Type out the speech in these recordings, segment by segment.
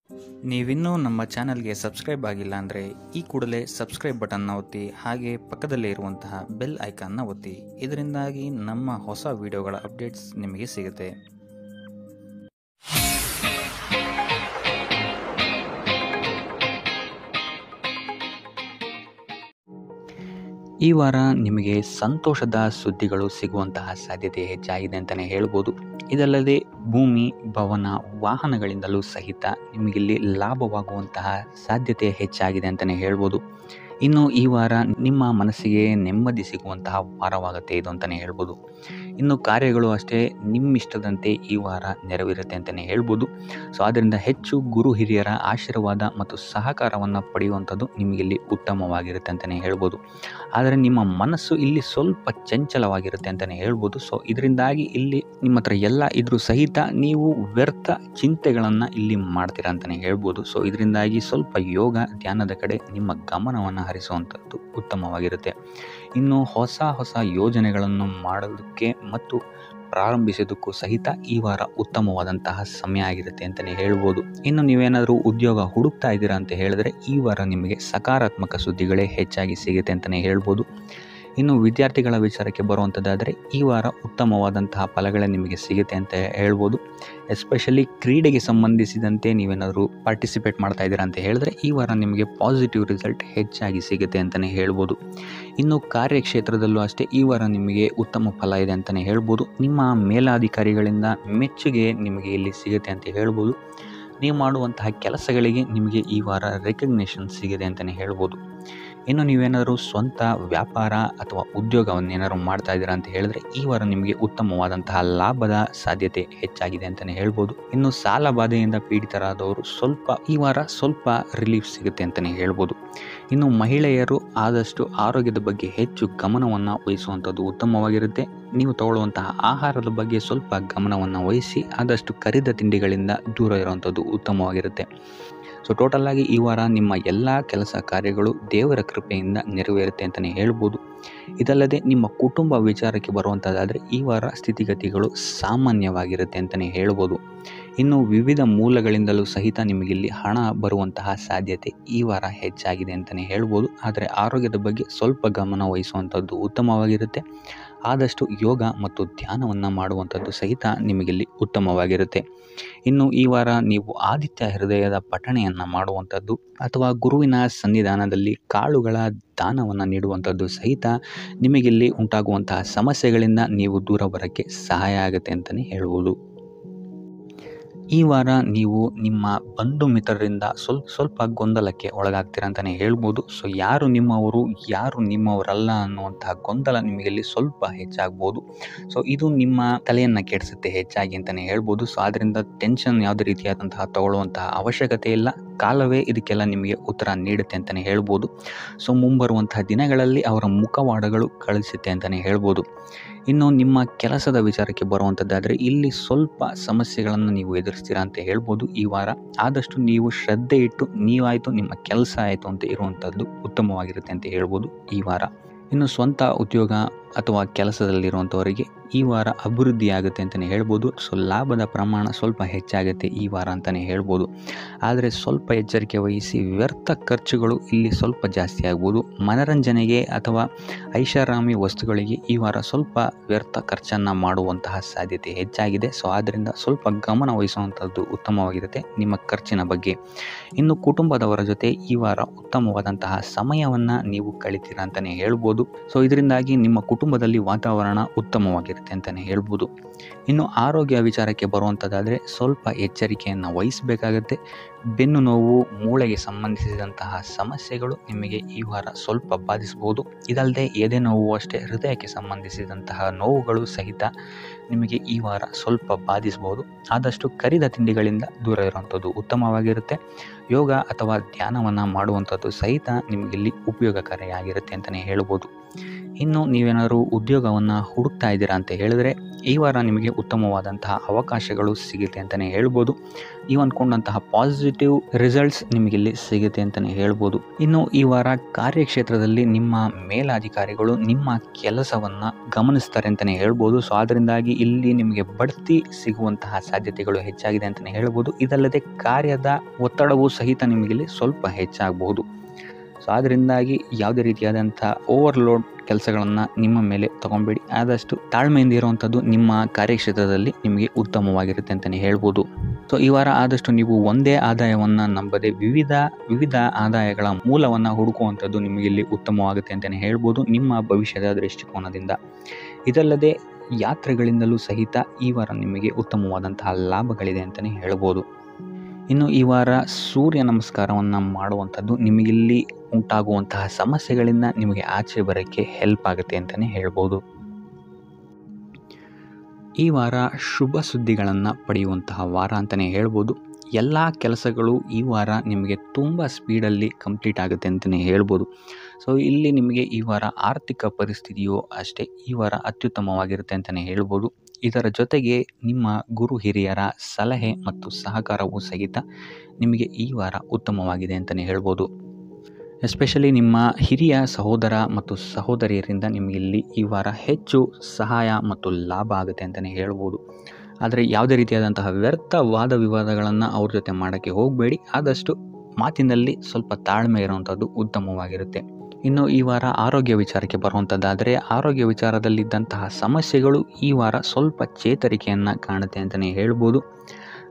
ನೀವಿನ್ನೂ ನಮ್ಮ ಚಾನಲ್ಗೆ ಸಬ್ಸ್ಕ್ರೈಬ್ ಆಗಿಲ್ಲ ಅಂದರೆ ಈ ಕೂಡಲೇ ಸಬ್ಸ್ಕ್ರೈಬ್ ಬಟನ್ನ ಒತ್ತಿ, ಹಾಗೆ ಪಕ್ಕದಲ್ಲೇ ಇರುವಂತಹ ಬೆಲ್ ಐಕಾನ್ನ ಒತ್ತಿ. ಇದರಿಂದಾಗಿ ನಮ್ಮ ಹೊಸ ವಿಡಿಯೋಗಳ ಅಪ್ಡೇಟ್ಸ್ ನಿಮಗೆ ಸಿಗುತ್ತೆ. ಈ ವಾರ ನಿಮಗೆ ಸಂತೋಷದ ಸುದ್ದಿಗಳು ಸಿಗುವಂತಹ ಸಾಧ್ಯತೆ ಹೆಚ್ಚಾಗಿದೆ ಅಂತಲೇ ಹೇಳ್ಬೋದು. ಇದಲ್ಲದೆ ಭೂಮಿ, ಭವನ, ವಾಹನಗಳಿಂದಲೂ ಸಹಿತ ನಿಮಗಿಲ್ಲಿ ಲಾಭವಾಗುವಂತಹ ಸಾಧ್ಯತೆ ಹೆಚ್ಚಾಗಿದೆ ಅಂತಲೇ ಹೇಳ್ಬೋದು. ಇನ್ನು ಈ ವಾರ ನಿಮ್ಮ ಮನಸ್ಸಿಗೆ ನೆಮ್ಮದಿ ಸಿಗುವಂತಹ ವಾರವಾಗುತ್ತೆ ಇದು ಅಂತಲೇ ಹೇಳ್ಬೋದು. ಇನ್ನು ಕಾರ್ಯಗಳು ಅಷ್ಟೇ ನಿಮ್ಮಿಷ್ಟದಂತೆ ಈ ವಾರ ನೆರವೇರುತ್ತೆ ಅಂತಲೇ ಹೇಳ್ಬೋದು. ಸೊ ಆದ್ದರಿಂದ ಹೆಚ್ಚು ಗುರು ಹಿರಿಯರ ಆಶೀರ್ವಾದ ಮತ್ತು ಸಹಕಾರವನ್ನು ಪಡೆಯುವಂಥದ್ದು ನಿಮಗಿಲ್ಲಿ ಉತ್ತಮವಾಗಿರುತ್ತೆ ಅಂತಲೇ ಹೇಳ್ಬೋದು. ಆದರೆ ನಿಮ್ಮ ಮನಸ್ಸು ಇಲ್ಲಿ ಸ್ವಲ್ಪ ಚಂಚಲವಾಗಿರುತ್ತೆ ಅಂತಲೇ ಹೇಳ್ಬೋದು. ಸೊ ಇದರಿಂದಾಗಿ ಇಲ್ಲಿ ನಿಮ್ಮ ಹತ್ರ ಎಲ್ಲ ಇದ್ರೂ ಸಹಿತ ನೀವು ವ್ಯರ್ಥ ಚಿಂತೆಗಳನ್ನು ಇಲ್ಲಿ ಮಾಡ್ತೀರಾ ಅಂತಲೇ ಹೇಳ್ಬೋದು. ಸೊ ಇದರಿಂದಾಗಿ ಸ್ವಲ್ಪ ಯೋಗ ಧ್ಯಾನದ ಕಡೆ ನಿಮ್ಮ ಗಮನವನ್ನು ಹರಿಸುವಂಥದ್ದು ಉತ್ತಮವಾಗಿರುತ್ತೆ. ಇನ್ನು ಹೊಸ ಯೋಜನೆಗಳನ್ನು ಮಾಡೋದಕ್ಕೆ ಮತ್ತು ಪ್ರಾರಂಭಿಸೋದಕ್ಕೂ ಸಹಿತ ಈ ವಾರ ಉತ್ತಮವಾದಂತಹ ಸಮಯ ಆಗಿರುತ್ತೆ ಅಂತಲೇ ಹೇಳ್ಬೋದು. ಇನ್ನು ನೀವೇನಾದರೂ ಉದ್ಯೋಗ ಹುಡುಕ್ತಾ ಇದ್ದೀರಾ ಅಂತ ಹೇಳಿದ್ರೆ ಈ ವಾರ ನಿಮಗೆ ಸಕಾರಾತ್ಮಕ ಸುದ್ದಿಗಳೇ ಹೆಚ್ಚಾಗಿ ಸಿಗುತ್ತೆ ಅಂತಲೇ ಹೇಳ್ಬೋದು. ಇನ್ನು ವಿದ್ಯಾರ್ಥಿಗಳ ವಿಚಾರಕ್ಕೆ ಬರುವಂಥದ್ದಾದರೆ ಈ ವಾರ ಉತ್ತಮವಾದಂತಹ ಫಲಗಳೇ ನಿಮಗೆ ಸಿಗುತ್ತೆ ಅಂತ ಹೇಳ್ಬೋದು. ಎಸ್ಪೆಷಲಿ ಕ್ರೀಡೆಗೆ ಸಂಬಂಧಿಸಿದಂತೆ ನೀವೇನಾದರೂ ಪಾರ್ಟಿಸಿಪೇಟ್ ಮಾಡ್ತಾ ಇದ್ದೀರಾ ಅಂತ ಹೇಳಿದ್ರೆ ಈ ವಾರ ನಿಮಗೆ ಪಾಸಿಟಿವ್ ರಿಸಲ್ಟ್ ಹೆಚ್ಚಾಗಿ ಸಿಗುತ್ತೆ ಅಂತಲೇ ಹೇಳ್ಬೋದು. ಇನ್ನು ಕಾರ್ಯಕ್ಷೇತ್ರದಲ್ಲೂ ಅಷ್ಟೇ ಈ ವಾರ ನಿಮಗೆ ಉತ್ತಮ ಫಲ ಇದೆ ಅಂತಲೇ ಹೇಳ್ಬೋದು. ನಿಮ್ಮ ಮೇಲಾಧಿಕಾರಿಗಳಿಂದ ಮೆಚ್ಚುಗೆ ನಿಮಗೆ ಇಲ್ಲಿ ಸಿಗುತ್ತೆ ಅಂತ ಹೇಳ್ಬೋದು. ನೀವು ಮಾಡುವಂತಹ ಕೆಲಸಗಳಿಗೆ ನಿಮಗೆ ಈ ವಾರ ರೆಕಗ್ನೇಷನ್ ಸಿಗಿದೆ ಅಂತಲೇ ಹೇಳ್ಬೋದು. ಇನ್ನು ನೀವೇನಾದರೂ ಸ್ವಂತ ವ್ಯಾಪಾರ ಅಥವಾ ಉದ್ಯೋಗವನ್ನೇನಾದ್ರು ಮಾಡ್ತಾ ಇದ್ದೀರಾ ಅಂತ ಹೇಳಿದ್ರೆ ಈ ವಾರ ನಿಮಗೆ ಉತ್ತಮವಾದಂತಹ ಲಾಭದ ಸಾಧ್ಯತೆ ಹೆಚ್ಚಾಗಿದೆ ಅಂತಲೇ ಹೇಳ್ಬೋದು. ಇನ್ನು ಸಾಲ ಬಾಧೆಯಿಂದ ಪೀಡಿತರಾದವರು ಈ ವಾರ ಸ್ವಲ್ಪ ರಿಲೀಫ್ ಸಿಗುತ್ತೆ ಅಂತಲೇ ಹೇಳ್ಬೋದು. ಇನ್ನು ಮಹಿಳೆಯರು ಆದಷ್ಟು ಆರೋಗ್ಯದ ಬಗ್ಗೆ ಹೆಚ್ಚು ಗಮನವನ್ನು ವಹಿಸುವಂಥದ್ದು ಉತ್ತಮವಾಗಿರುತ್ತೆ. ನೀವು ತಗೊಳ್ಳುವಂತಹ ಆಹಾರದ ಬಗ್ಗೆ ಸ್ವಲ್ಪ ಗಮನವನ್ನು ವಹಿಸಿ ಆದಷ್ಟು ಕರಿದ ತಿಂಡಿಗಳಿಂದ ದೂರ ಇರುವಂಥದ್ದು ಉತ್ತಮವಾಗಿರುತ್ತೆ. ಸೊ ಟೋಟಲ್ ಆಗಿ ಈ ವಾರ ನಿಮ್ಮ ಎಲ್ಲ ಕೆಲಸ ಕಾರ್ಯಗಳು ದೇವರ ಕೃಪೆಯಿಂದ ನೆರವೇರುತ್ತೆ ಅಂತಲೇ ಹೇಳ್ಬೋದು. ಇದಲ್ಲದೆ ನಿಮ್ಮ ಕುಟುಂಬ ವಿಚಾರಕ್ಕೆ ಬರುವಂಥದ್ದಾದರೆ ಈ ವಾರ ಸ್ಥಿತಿಗತಿಗಳು ಸಾಮಾನ್ಯವಾಗಿರುತ್ತೆ ಅಂತಲೇ ಹೇಳ್ಬೋದು. ಇನ್ನು ವಿವಿಧ ಮೂಲಗಳಿಂದಲೂ ಸಹಿತ ನಿಮಗಿಲ್ಲಿ ಹಣ ಬರುವಂತಹ ಸಾಧ್ಯತೆ ಈ ವಾರ ಹೆಚ್ಚಾಗಿದೆ ಅಂತಲೇ ಹೇಳ್ಬೋದು. ಆದರೆ ಆರೋಗ್ಯದ ಬಗ್ಗೆ ಸ್ವಲ್ಪ ಗಮನ ವಹಿಸುವಂಥದ್ದು ಉತ್ತಮವಾಗಿರುತ್ತೆ. ಆದಷ್ಟು ಯೋಗ ಮತ್ತು ಧ್ಯಾನವನ್ನು ಮಾಡುವಂಥದ್ದು ಸಹಿತ ನಿಮಗಿಲ್ಲಿ ಉತ್ತಮವಾಗಿರುತ್ತೆ. ಇನ್ನು ಈ ವಾರ ನೀವು ಆದಿತ್ಯ ಹೃದಯದ ಪಠಣೆಯನ್ನು ಮಾಡುವಂಥದ್ದು ಅಥವಾ ಗುರುವಿನ ಸನ್ನಿಧಾನದಲ್ಲಿ ಕಾಳುಗಳ ದಾನವನ್ನು ನೀಡುವಂಥದ್ದು ಸಹಿತ ನಿಮಗಿಲ್ಲಿ ಉಂಟಾಗುವಂತಹ ಸಮಸ್ಯೆಗಳಿಂದ ನೀವು ದೂರ ಬರೋಕ್ಕೆ ಸಹಾಯ ಆಗುತ್ತೆ ಅಂತಲೇ ಹೇಳ್ಬೋದು. ಈ ವಾರ ನೀವು ನಿಮ್ಮ ಬಂಧು ಮಿತ್ರರಿಂದ ಸ್ವಲ್ಪ ಗೊಂದಲಕ್ಕೆ ಒಳಗಾಗ್ತೀರಾ ಅಂತಲೇ ಹೇಳ್ಬೋದು. ಸೊ ಯಾರು ನಿಮ್ಮವರು ಯಾರು ನಿಮ್ಮವರಲ್ಲ ಅನ್ನುವಂತಹ ಗೊಂದಲ ನಿಮಗಿಲ್ಲಿ ಸ್ವಲ್ಪ ಹೆಚ್ಚಾಗ್ಬೋದು. ಸೊ ಇದು ನಿಮ್ಮ ತಲೆಯನ್ನು ಕೆಡಿಸುತ್ತೆ ಹೆಚ್ಚಾಗಿ ಅಂತಲೇ ಹೇಳ್ಬೋದು. ಸೊ ಆದ್ದರಿಂದ ಟೆನ್ಷನ್ ಯಾವುದೇ ರೀತಿಯಾದಂತಹ ತಗೊಳ್ಳುವಂತಹ ಅವಶ್ಯಕತೆ ಇಲ್ಲ. ಕಾಲವೇ ಇದಕ್ಕೆಲ್ಲ ನಿಮಗೆ ಉತ್ತರ ನೀಡುತ್ತೆ ಅಂತಲೇ ಹೇಳ್ಬೋದು. ಸೊ ಮುಂಬರುವಂತಹ ದಿನಗಳಲ್ಲಿ ಅವರ ಮುಖವಾಡಗಳು ಕಳಿಸುತ್ತೆ ಅಂತಲೇ ಹೇಳ್ಬೋದು. ಇನ್ನು ನಿಮ್ಮ ಕೆಲಸದ ವಿಚಾರಕ್ಕೆ ಬರುವಂಥದ್ದಾದರೆ ಇಲ್ಲಿ ಸ್ವಲ್ಪ ಸಮಸ್ಯೆಗಳನ್ನು ನೀವು ಎದುರಿಸ್ತೀರಾ ಅಂತ ಹೇಳ್ಬೋದು. ಈ ವಾರ ಆದಷ್ಟು ನೀವು ಶ್ರದ್ಧೆ ಇಟ್ಟು ನೀವಾಯಿತು ನಿಮ್ಮ ಕೆಲಸ ಆಯಿತು ಅಂತ ಇರುವಂಥದ್ದು ಉತ್ತಮವಾಗಿರುತ್ತೆ ಅಂತ ಹೇಳ್ಬೋದು ಈ ವಾರ. ಇನ್ನು ಸ್ವಂತ ಉದ್ಯೋಗ ಅಥವಾ ಕೆಲಸದಲ್ಲಿರುವಂಥವರಿಗೆ ಈ ವಾರ ಅಭಿವೃದ್ಧಿ ಆಗುತ್ತೆ ಅಂತಲೇ ಹೇಳ್ಬೋದು. ಸೊ ಲಾಭದ ಪ್ರಮಾಣ ಸ್ವಲ್ಪ ಹೆಚ್ಚಾಗುತ್ತೆ ಈ ವಾರ ಅಂತಲೇ ಹೇಳ್ಬೋದು. ಆದರೆ ಸ್ವಲ್ಪ ಎಚ್ಚರಿಕೆ ವಹಿಸಿ, ವ್ಯರ್ಥ ಖರ್ಚುಗಳು ಇಲ್ಲಿ ಸ್ವಲ್ಪ ಜಾಸ್ತಿ ಆಗ್ಬೋದು. ಮನರಂಜನೆಗೆ ಅಥವಾ ಐಷಾರಾಮಿ ವಸ್ತುಗಳಿಗೆ ಈ ವಾರ ಸ್ವಲ್ಪ ವ್ಯರ್ಥ ಖರ್ಚನ್ನು ಮಾಡುವಂತಹ ಸಾಧ್ಯತೆ ಹೆಚ್ಚಾಗಿದೆ. ಸೊ ಆದ್ದರಿಂದ ಸ್ವಲ್ಪ ಗಮನ ವಹಿಸುವಂಥದ್ದು ಉತ್ತಮವಾಗಿರುತ್ತೆ ನಿಮ್ಮ ಖರ್ಚಿನ ಬಗ್ಗೆ. ಇನ್ನು ಕುಟುಂಬದವರ ಜೊತೆ ಈ ವಾರ ಉತ್ತಮವಾದಂತಹ ಸಮಯವನ್ನು ನೀವು ಕಳಿತೀರಾ ಅಂತಲೇ ಹೇಳ್ಬೋದು. ಸೊ ಇದರಿಂದಾಗಿ ನಿಮ್ಮ ಕುಟುಂಬದಲ್ಲಿ ವಾತಾವರಣ ಉತ್ತಮವಾಗಿರುತ್ತೆ ಅಂತಲೇ ಹೇಳ್ಬೋದು. ಇನ್ನು ಆರೋಗ್ಯ ವಿಚಾರಕ್ಕೆ ಬರುವಂಥದ್ದಾದರೆ ಸ್ವಲ್ಪ ಎಚ್ಚರಿಕೆಯನ್ನು ವಹಿಸಬೇಕಾಗತ್ತೆ. ಬೆನ್ನು ನೋವು, ಮೂಳೆಗೆ ಸಂಬಂಧಿಸಿದಂತಹ ಸಮಸ್ಯೆಗಳು ನಿಮಗೆ ಈ ವಾರ ಸ್ವಲ್ಪ ಬಾಧಿಸ್ಬೋದು. ಇದಲ್ಲದೆ ಎದೆ ನೋವು ಅಷ್ಟೇ ಹೃದಯಕ್ಕೆ ಸಂಬಂಧಿಸಿದಂತಹ ನೋವುಗಳು ಸಹಿತ ನಿಮಗೆ ಈ ವಾರ ಸ್ವಲ್ಪ ಬಾಧಿಸ್ಬೋದು. ಆದಷ್ಟು ಕರಿದ ತಿಂಡಿಗಳಿಂದ ದೂರ ಇರುವಂಥದ್ದು ಉತ್ತಮವಾಗಿರುತ್ತೆ. ಯೋಗ ಅಥವಾ ಧ್ಯಾನವನ್ನು ಮಾಡುವಂಥದ್ದು ಸಹಿತ ನಿಮಗಿಲ್ಲಿ ಉಪಯೋಗಕಾರಿಯಾಗಿರುತ್ತೆ ಅಂತಲೇ ಹೇಳ್ಬೋದು. ಇನ್ನು ನೀವೇನಾದರೂ ಉದ್ಯೋಗವನ್ನು ಹುಡುಕ್ತಾ ಇದ್ದೀರಾ ಅಂತ ಹೇಳಿದ್ರೆ ಈ ವಾರ ನಿಮಗೆ ಉತ್ತಮವಾದಂತಹ ಅವಕಾಶಗಳು ಸಿಗುತ್ತೆ ಅಂತಲೇ ಹೇಳ್ಬೋದು. ನೀವು ಅಂದ್ಕೊಂಡಂತಹ ಪಾಸಿಟಿವ್ ರಿಸಲ್ಟ್ಸ್ ನಿಮಗಿಲ್ಲಿ ಸಿಗುತ್ತೆ ಅಂತಲೇ ಹೇಳ್ಬೋದು. ಇನ್ನು ಈ ವಾರ ಕಾರ್ಯಕ್ಷೇತ್ರದಲ್ಲಿ ನಿಮ್ಮ ಮೇಲಾಧಿಕಾರಿಗಳು ನಿಮ್ಮ ಕೆಲಸವನ್ನು ಗಮನಿಸ್ತಾರೆ ಅಂತಲೇ ಹೇಳ್ಬೋದು. ಸೊ ಅದರಿಂದಾಗಿ ಇಲ್ಲಿ ನಿಮಗೆ ಬಡ್ತಿ ಸಿಗುವಂತಹ ಸಾಧ್ಯತೆಗಳು ಹೆಚ್ಚಾಗಿದೆ ಅಂತಲೇ ಹೇಳ್ಬೋದು. ಇದಲ್ಲದೆ ಕಾರ್ಯದ ಒತ್ತಡವೂ ಸಹಿತ ನಿಮಗಿಲ್ಲಿ ಸ್ವಲ್ಪ ಹೆಚ್ಚಾಗಬಹುದು. ಸೊ ಅದರಿಂದಾಗಿ ಯಾವುದೇ ರೀತಿಯಾದಂಥ ಓವರ್ಲೋಡ್ ಕೆಲಸಗಳನ್ನು ನಿಮ್ಮ ಮೇಲೆ ತಗೊಬೇಡಿ. ಆದಷ್ಟು ತಾಳ್ಮೆಯಿಂದ ಇರುವಂಥದ್ದು ನಿಮ್ಮ ಕಾರ್ಯಕ್ಷೇತ್ರದಲ್ಲಿ ನಿಮಗೆ ಉತ್ತಮವಾಗಿರುತ್ತೆ ಅಂತಲೇ ಹೇಳ್ಬೋದು. ಸೊ ಈ ವಾರ ಆದಷ್ಟು ನೀವು ಒಂದೇ ಆದಾಯವನ್ನು ನಂಬದೆ ವಿವಿಧ ಆದಾಯಗಳ ಮೂಲವನ್ನು ಹುಡುಕುವಂಥದ್ದು ನಿಮಗಿಲ್ಲಿ ಉತ್ತಮವಾಗುತ್ತೆ ಅಂತಲೇ ಹೇಳ್ಬೋದು ನಿಮ್ಮ ಭವಿಷ್ಯದ ದೃಷ್ಟಿಕೋನದಿಂದ. ಇದಲ್ಲದೆ ಯಾತ್ರೆಗಳಿಂದಲೂ ಸಹಿತ ಈ ವಾರ ನಿಮಗೆ ಉತ್ತಮವಾದಂತಹ ಲಾಭಗಳಿದೆ ಅಂತಲೇ ಹೇಳ್ಬೋದು. ಇನ್ನು ಈ ವಾರ ಸೂರ್ಯ ನಮಸ್ಕಾರವನ್ನು ಮಾಡುವಂಥದ್ದು ನಿಮಗಿಲ್ಲಿ ಉಂಟಾಗುವಂತಹ ಸಮಸ್ಯೆಗಳಿಂದ ನಿಮಗೆ ಆಚೆ ಬರೋಕ್ಕೆ ಹೆಲ್ಪ್ ಆಗುತ್ತೆ ಅಂತಲೇ ಹೇಳ್ಬೋದು. ಈ ವಾರ ಶುಭ ಸುದ್ದಿಗಳನ್ನು ಪಡೆಯುವಂತಹ ವಾರ ಅಂತಲೇ ಹೇಳ್ಬೋದು. ಎಲ್ಲ ಕೆಲಸಗಳು ಈ ವಾರ ನಿಮಗೆ ತುಂಬ ಸ್ಪೀಡಲ್ಲಿ ಕಂಪ್ಲೀಟ್ ಆಗುತ್ತೆ ಅಂತಲೇ ಹೇಳ್ಬೋದು. ಸೊ ಇಲ್ಲಿ ನಿಮಗೆ ಈ ವಾರ ಆರ್ಥಿಕ ಪರಿಸ್ಥಿತಿಯು ಅಷ್ಟೇ ಈ ವಾರ ಅತ್ಯುತ್ತಮವಾಗಿರುತ್ತೆ ಅಂತಲೇ ಹೇಳ್ಬೋದು. ಇದರ ಜೊತೆಗೆ ನಿಮ್ಮ ಗುರು ಹಿರಿಯರ ಸಲಹೆ ಮತ್ತು ಸಹಕಾರವೂ ಸಹಿತ ನಿಮಗೆ ಈ ವಾರ ಉತ್ತಮವಾಗಿದೆ ಅಂತಲೇ ಹೇಳ್ಬೋದು. ಎಸ್ಪೆಷಲಿ ನಿಮ್ಮ ಹಿರಿಯ ಸಹೋದರ ಮತ್ತು ಸಹೋದರಿಯರಿಂದ ನಿಮಗಿಲ್ಲಿ ಈ ವಾರ ಹೆಚ್ಚು ಸಹಾಯ ಮತ್ತು ಲಾಭ ಆಗುತ್ತೆ ಅಂತಲೇ ಹೇಳ್ಬೋದು. ಆದರೆ ಯಾವುದೇ ರೀತಿಯಾದಂತಹ ವ್ಯರ್ಥ ವಾದ ವಿವಾದಗಳನ್ನು ಅವ್ರ ಜೊತೆ ಮಾಡೋಕ್ಕೆ ಹೋಗಬೇಡಿ. ಆದಷ್ಟು ಮಾತಿನಲ್ಲಿ ಸ್ವಲ್ಪ ತಾಳ್ಮೆ ಇರುವಂಥದ್ದು ಉತ್ತಮವಾಗಿರುತ್ತೆ. ಇನ್ನು ಈ ವಾರ ಆರೋಗ್ಯ ವಿಚಾರಕ್ಕೆ ಬರುವಂಥದ್ದಾದರೆ ಆರೋಗ್ಯ ವಿಚಾರದಲ್ಲಿದ್ದಂತಹ ಸಮಸ್ಯೆಗಳು ಈ ವಾರ ಸ್ವಲ್ಪ ಚೇತರಿಕೆಯನ್ನು ಕಾಣುತ್ತೆ ಅಂತಲೇ ಹೇಳ್ಬೋದು.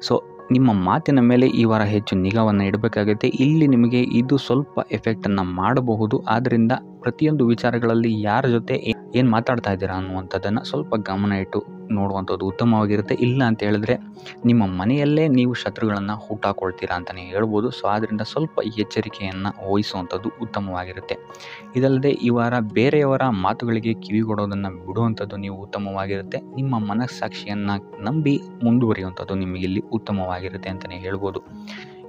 ಸೊ ನಿಮ್ಮ ಮಾತಿನ ಮೇಲೆ ಈ ವಾರ ಹೆಚ್ಚು ನಿಗಾವನ್ನು ಇಡಬೇಕಾಗುತ್ತೆ. ಇಲ್ಲಿ ನಿಮಗೆ ಇದು ಸ್ವಲ್ಪ ಎಫೆಕ್ಟನ್ನು ಮಾಡಬಹುದು. ಆದ್ದರಿಂದ ಪ್ರತಿಯೊಂದು ವಿಚಾರಗಳಲ್ಲಿ ಯಾರ ಜೊತೆ ಏನು ಮಾತಾಡ್ತಾ ಇದ್ದೀರಾ ಅನ್ನುವಂಥದ್ದನ್ನು ಸ್ವಲ್ಪ ಗಮನ ಇಟ್ಟು ನೋಡುವಂಥದ್ದು ಉತ್ತಮವಾಗಿರುತ್ತೆ. ಇಲ್ಲ ಅಂತ ಹೇಳಿದ್ರೆ ನಿಮ್ಮ ಮನೆಯಲ್ಲೇ ನೀವು ಶತ್ರುಗಳನ್ನು ಹುಟ್ಟಾಕೊಳ್ತೀರಾ ಅಂತಲೇ ಹೇಳ್ಬೋದು. ಸೊ ಆದ್ದರಿಂದ ಸ್ವಲ್ಪ ಎಚ್ಚರಿಕೆಯನ್ನು ವಹಿಸುವಂಥದ್ದು ಉತ್ತಮವಾಗಿರುತ್ತೆ. ಇದಲ್ಲದೆ ಈ ವಾರ ಬೇರೆಯವರ ಮಾತುಗಳಿಗೆ ಕಿವಿಗೊಡೋದನ್ನು ಬಿಡುವಂಥದ್ದು ನೀವು ಉತ್ತಮವಾಗಿರುತ್ತೆ. ನಿಮ್ಮ ಮನಸ್ಸಾಕ್ಷಿಯನ್ನು ನಂಬಿ ಮುಂದುವರಿಯುವಂಥದ್ದು ನಿಮಗಿಲ್ಲಿ ಉತ್ತಮವಾಗಿರುತ್ತೆ ಅಂತಲೇ ಹೇಳ್ಬೋದು.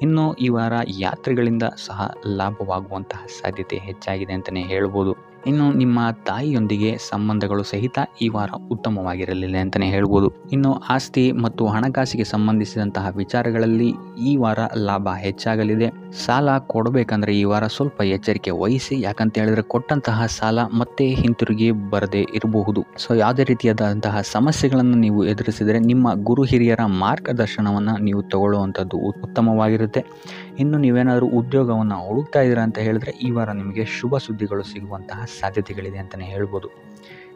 ಇನ್ನು ಈ ವಾರ ಯಾತ್ರೆಗಳಿಂದ ಸಹ ಲಾಭವಾಗುವಂತಹ ಸಾಧ್ಯತೆ ಹೆಚ್ಚಾಗಿದೆ ಅಂತಲೇ ಹೇಳ್ಬೋದು. ಇನ್ನು ನಿಮ್ಮ ತಾಯಿಯೊಂದಿಗೆ ಸಂಬಂಧಗಳು ಸಹಿತ ಈ ವಾರ ಉತ್ತಮವಾಗಿರಲಿಲ್ಲ ಅಂತಲೇ ಹೇಳ್ಬೋದು. ಇನ್ನು ಆಸ್ತಿ ಮತ್ತು ಹಣಕಾಸಿಗೆ ಸಂಬಂಧಿಸಿದಂತಹ ವಿಚಾರಗಳಲ್ಲಿ ಈ ವಾರ ಲಾಭ ಹೆಚ್ಚಾಗಲಿದೆ. ಸಾಲ ಕೊಡಬೇಕಂದ್ರೆ ಈ ವಾರ ಸ್ವಲ್ಪ ಎಚ್ಚರಿಕೆ ವಹಿಸಿ. ಯಾಕಂತ ಹೇಳಿದ್ರೆ ಕೊಟ್ಟಂತಹ ಸಾಲ ಮತ್ತೆ ಹಿಂತಿರುಗಿ ಬರದೇ ಇರಬಹುದು. ಸೊ ಯಾವುದೇ ರೀತಿಯಾದಂತಹ ಸಮಸ್ಯೆಗಳನ್ನು ನೀವು ಎದುರಿಸಿದರೆ ನಿಮ್ಮ ಗುರು ಹಿರಿಯರ ಮಾರ್ಗದರ್ಶನವನ್ನು ನೀವು ತಗೊಳ್ಳುವಂಥದ್ದು ಉತ್ತಮವಾಗಿರುತ್ತೆ. ಇನ್ನು ನೀವೇನಾದರೂ ಉದ್ಯೋಗವನ್ನು ಹುಡುಕ್ತಾ ಇದ್ದೀರಾ ಅಂತ ಹೇಳಿದ್ರೆ ಈ ವಾರ ನಿಮಗೆ ಶುಭ ಸುದ್ದಿಗಳು ಸಿಗುವಂತಹ ಸಾಧ್ಯತೆಗಳಿದೆ ಅಂತಲೇ ಹೇಳ್ಬೋದು.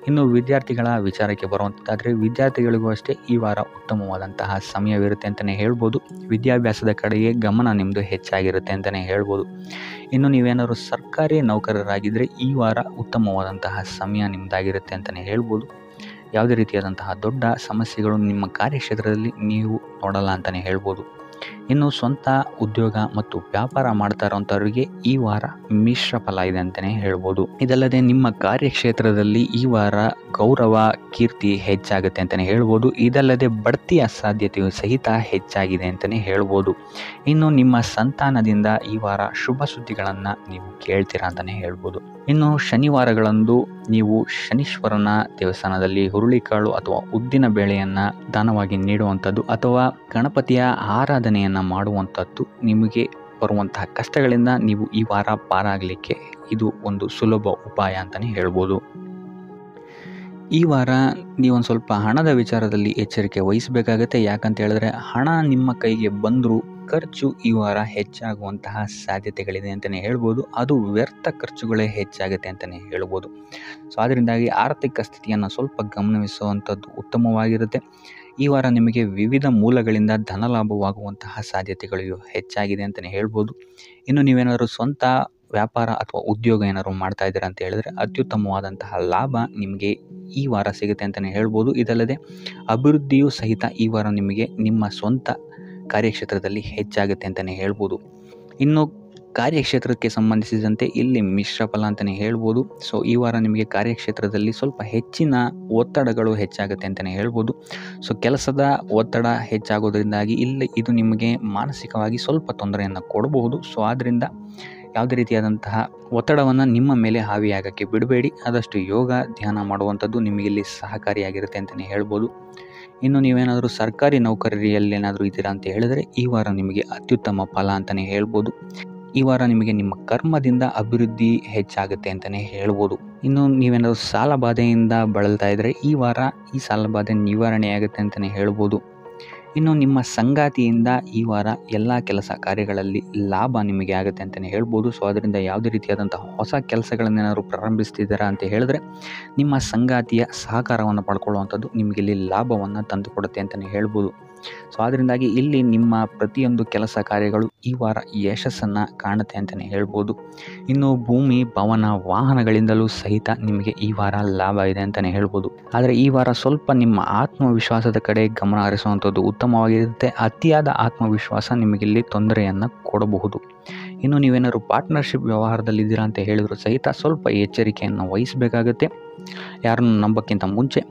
ಇನ್ನು ವಿದ್ಯಾರ್ಥಿಗಳ ವಿಚಾರಕ್ಕೆ ಬರುವಂಥದ್ದಾದರೆ ವಿದ್ಯಾರ್ಥಿಗಳಿಗೂ ಅಷ್ಟೇ ಈ ವಾರ ಉತ್ತಮವಾದಂತಹ ಸಮಯವಿರುತ್ತೆ ಅಂತಲೇ ಹೇಳ್ಬೋದು. ವಿದ್ಯಾಭ್ಯಾಸದ ಕಡೆಗೆ ಗಮನ ನಿಮ್ಮದು ಹೆಚ್ಚಾಗಿರುತ್ತೆ ಅಂತಲೇ ಹೇಳ್ಬೋದು. ಇನ್ನು ನೀವೇನಾದರೂ ಸರ್ಕಾರಿ ನೌಕರರಾಗಿದ್ದರೆ ಈ ವಾರ ಉತ್ತಮವಾದಂತಹ ಸಮಯ ನಿಮ್ಮದಾಗಿರುತ್ತೆ ಅಂತಲೇ ಹೇಳ್ಬೋದು. ಯಾವುದೇ ರೀತಿಯಾದಂತಹ ದೊಡ್ಡ ಸಮಸ್ಯೆಗಳು ನಿಮ್ಮ ಕಾರ್ಯಕ್ಷೇತ್ರದಲ್ಲಿ ನೀವು ನೋಡಲ್ಲ ಅಂತಲೇ ಹೇಳ್ಬೋದು. ಇನ್ನು ಸ್ವಂತ ಉದ್ಯೋಗ ಮತ್ತು ವ್ಯಾಪಾರ ಮಾಡ್ತಾ ಇರೋಂಥವ್ರಿಗೆ ಈ ವಾರ ಮಿಶ್ರ ಫಲ ಇದೆ ಅಂತಲೇ ಹೇಳ್ಬೋದು. ಇದಲ್ಲದೆ ನಿಮ್ಮ ಕಾರ್ಯಕ್ಷೇತ್ರದಲ್ಲಿ ಈ ವಾರ ಗೌರವ ಕೀರ್ತಿ ಹೆಚ್ಚಾಗುತ್ತೆ ಅಂತಲೇ ಹೇಳ್ಬೋದು. ಇದಲ್ಲದೆ ಬಡ್ತಿಯ ಸಾಧ್ಯತೆಯು ಸಹಿತ ಹೆಚ್ಚಾಗಿದೆ ಅಂತಲೇ ಹೇಳ್ಬೋದು. ಇನ್ನು ನಿಮ್ಮ ಸಂತಾನದಿಂದ ಈ ವಾರ ಶುಭ ಸುದ್ದಿಗಳನ್ನು ನೀವು ಕೇಳ್ತೀರಾ ಅಂತಲೇ ಹೇಳ್ಬೋದು. ಇನ್ನು ಶನಿವಾರಗಳಂದು ನೀವು ಶನೀಶ್ವರನ ದೇವಸ್ಥಾನದಲ್ಲಿ ಹುರುಳಿಕಾಳು ಅಥವಾ ಉದ್ದಿನ ಬೇಳೆಯನ್ನು ದಾನವಾಗಿ ನೀಡುವಂಥದ್ದು ಅಥವಾ ಗಣಪತಿಯ ಆರಾಧನೆಯನ್ನು ಮಾಡುವಂಥದ್ದು ನಿಮಗೆ ಬರುವಂತಹ ಕಷ್ಟಗಳಿಂದ ನೀವು ಈ ವಾರ ಪಾರಾಗಲಿಕ್ಕೆ ಇದು ಒಂದು ಸುಲಭ ಉಪಾಯ ಅಂತಲೇ ಹೇಳ್ಬೋದು. ಈ ವಾರ ನೀವೊಂದು ಸ್ವಲ್ಪ ಹಣದ ವಿಚಾರದಲ್ಲಿ ಎಚ್ಚರಿಕೆ ವಹಿಸಬೇಕಾಗತ್ತೆ. ಯಾಕಂತ ಹೇಳಿದ್ರೆ ಹಣ ನಿಮ್ಮ ಕೈಗೆ ಬಂದರೂ ಖರ್ಚು ಈ ವಾರ ಹೆಚ್ಚಾಗುವಂತಹ ಸಾಧ್ಯತೆಗಳಿದೆ ಅಂತಲೇ ಹೇಳ್ಬೋದು. ಅದು ವ್ಯರ್ಥ ಖರ್ಚುಗಳೇ ಹೆಚ್ಚಾಗುತ್ತೆ ಅಂತಲೇ ಹೇಳ್ಬೋದು. ಸೊ ಅದರಿಂದಾಗಿ ಆರ್ಥಿಕ ಸ್ಥಿತಿಯನ್ನು ಸ್ವಲ್ಪ ಗಮನಿಸುವಂಥದ್ದು ಉತ್ತಮವಾಗಿರುತ್ತೆ. ಈ ವಾರ ನಿಮಗೆ ವಿವಿಧ ಮೂಲಗಳಿಂದ ಧನ ಲಾಭವಾಗುವಂತಹ ಸಾಧ್ಯತೆಗಳು ಹೆಚ್ಚಾಗಿದೆ ಅಂತಲೇ ಹೇಳ್ಬೋದು. ಇನ್ನು ನೀವೇನಾದರೂ ಸ್ವಂತ ವ್ಯಾಪಾರ ಅಥವಾ ಉದ್ಯೋಗ ಏನಾದ್ರು ಮಾಡ್ತಾ ಇದ್ದೀರಾ ಅಂತ ಹೇಳಿದ್ರೆ ಅತ್ಯುತ್ತಮವಾದಂತಹ ಲಾಭ ನಿಮಗೆ ಈ ವಾರ ಸಿಗುತ್ತೆ ಅಂತಲೇ ಹೇಳ್ಬೋದು. ಇದಲ್ಲದೆ ಅಭಿವೃದ್ಧಿಯೂ ಸಹಿತ ಈ ವಾರ ನಿಮಗೆ ನಿಮ್ಮ ಸ್ವಂತ ಕಾರ್ಯಕ್ಷೇತ್ರದಲ್ಲಿ ಹೆಚ್ಚಾಗುತ್ತೆ ಅಂತಲೇ ಹೇಳ್ಬೋದು. ಇನ್ನು ಕಾರ್ಯಕ್ಷೇತ್ರಕ್ಕೆ ಸಂಬಂಧಿಸಿದಂತೆ ಇಲ್ಲಿ ಮಿಶ್ರ ಫಲ ಅಂತಲೇ ಹೇಳ್ಬೋದು. ಸೊ ಈ ವಾರ ನಿಮಗೆ ಕಾರ್ಯಕ್ಷೇತ್ರದಲ್ಲಿ ಸ್ವಲ್ಪ ಹೆಚ್ಚಿನ ಒತ್ತಡಗಳು ಹೆಚ್ಚಾಗುತ್ತೆ ಅಂತಲೇ ಹೇಳ್ಬೋದು. ಸೊ ಕೆಲಸದ ಒತ್ತಡ ಹೆಚ್ಚಾಗೋದ್ರಿಂದಾಗಿ ಇಲ್ಲಿ ಇದು ನಿಮಗೆ ಮಾನಸಿಕವಾಗಿ ಸ್ವಲ್ಪ ತೊಂದರೆಯನ್ನು ಕೊಡಬಹುದು. ಸೊ ಆದ್ದರಿಂದ ಯಾವುದೇ ರೀತಿಯಾದಂತಹ ಒತ್ತಡವನ್ನು ನಿಮ್ಮ ಮೇಲೆ ಹಾವಿಯಾಗಕ್ಕೆ ಬಿಡಬೇಡಿ. ಆದಷ್ಟು ಯೋಗ ಧ್ಯಾನ ಮಾಡುವಂಥದ್ದು ನಿಮಗಿಲ್ಲಿ ಸಹಕಾರಿಯಾಗಿರುತ್ತೆ ಅಂತಲೇ ಹೇಳ್ಬೋದು. ಇನ್ನು ನೀವೇನಾದರೂ ಸರ್ಕಾರಿ ನೌಕರಿಯಲ್ಲಿ ಏನಾದರೂ ಇದ್ದೀರಾ ಅಂತ ಹೇಳಿದರೆ ಈ ವಾರ ನಿಮಗೆ ಅತ್ಯುತ್ತಮ ಫಲ ಅಂತಲೇ ಹೇಳ್ಬೋದು. ಈ ವಾರ ನಿಮಗೆ ನಿಮ್ಮ ಕರ್ಮದಿಂದ ಅಭಿವೃದ್ಧಿ ಹೆಚ್ಚಾಗುತ್ತೆ ಅಂತಲೇ ಹೇಳ್ಬೋದು. ಇನ್ನು ನೀವೇನಾದರೂ ಸಾಲ ಬಾಧೆಯಿಂದ ಬಳಲ್ತಾ ಇದ್ದರೆ ಈ ವಾರ ಈ ಸಾಲ ಬಾಧೆ ನಿವಾರಣೆ ಆಗುತ್ತೆ ಅಂತಲೇ ಹೇಳ್ಬೋದು. ಇನ್ನು ನಿಮ್ಮ ಸಂಗಾತಿಯಿಂದ ಈ ವಾರ ಎಲ್ಲ ಕೆಲಸ ಕಾರ್ಯಗಳಲ್ಲಿ ಲಾಭ ನಿಮಗೆ ಆಗುತ್ತೆ ಅಂತಲೇ ಹೇಳ್ಬೋದು. ಸೊ ಅದರಿಂದ ಯಾವುದೇ ರೀತಿಯಾದಂತಹ ಹೊಸ ಕೆಲಸಗಳನ್ನೇನಾದರೂ ಪ್ರಾರಂಭಿಸ್ತಿದ್ದೀರಾ ಅಂತ ಹೇಳಿದ್ರೆ ನಿಮ್ಮ ಸಂಗಾತಿಯ ಸಹಕಾರವನ್ನು ಪಡ್ಕೊಳ್ಳುವಂಥದ್ದು ನಿಮಗಿಲ್ಲಿ ಲಾಭವನ್ನು ತಂದುಕೊಡುತ್ತೆ ಅಂತಲೇ ಹೇಳ್ಬೋದು. ಸೊ ಅದರಿಂದಾಗಿ ಇಲ್ಲಿ ನಿಮ್ಮ ಪ್ರತಿಯೊಂದು ಕೆಲಸ ಕಾರ್ಯಗಳು ಈ ವಾರ ಯಶಸ್ಸನ್ನು ಕಾಣುತ್ತೆ ಅಂತಲೇ ಹೇಳ್ಬೋದು. ಇನ್ನು ಭೂಮಿ, ಭವನ, ವಾಹನಗಳಿಂದಲೂ ಸಹಿತ ನಿಮಗೆ ಈ ವಾರ ಲಾಭ ಇದೆ ಅಂತಲೇ ಹೇಳ್ಬೋದು. ಆದರೆ ಈ ವಾರ ಸ್ವಲ್ಪ ನಿಮ್ಮ ಆತ್ಮವಿಶ್ವಾಸದ ಕಡೆ ಗಮನ ಹರಿಸುವಂಥದ್ದು ಉತ್ತಮವಾಗಿರುತ್ತೆ. ಅತಿಯಾದ ಆತ್ಮವಿಶ್ವಾಸ ನಿಮಗಿಲ್ಲಿ ತೊಂದರೆಯನ್ನು ಕೊಡಬಹುದು. ಇನ್ನು ನೀವೇನಾದ್ರು ಪಾರ್ಟ್ನರ್ಶಿಪ್ ವ್ಯವಹಾರದಲ್ಲಿದ್ದೀರಾ ಅಂತ ಹೇಳಿದ್ರು ಸಹಿತ ಸ್ವಲ್ಪ ಎಚ್ಚರಿಕೆಯನ್ನು ವಹಿಸಬೇಕಾಗುತ್ತೆ ಯಾರನ್ನು ನಂಬೋಕ್ಕಿಂತ ಮುಂಚೆ.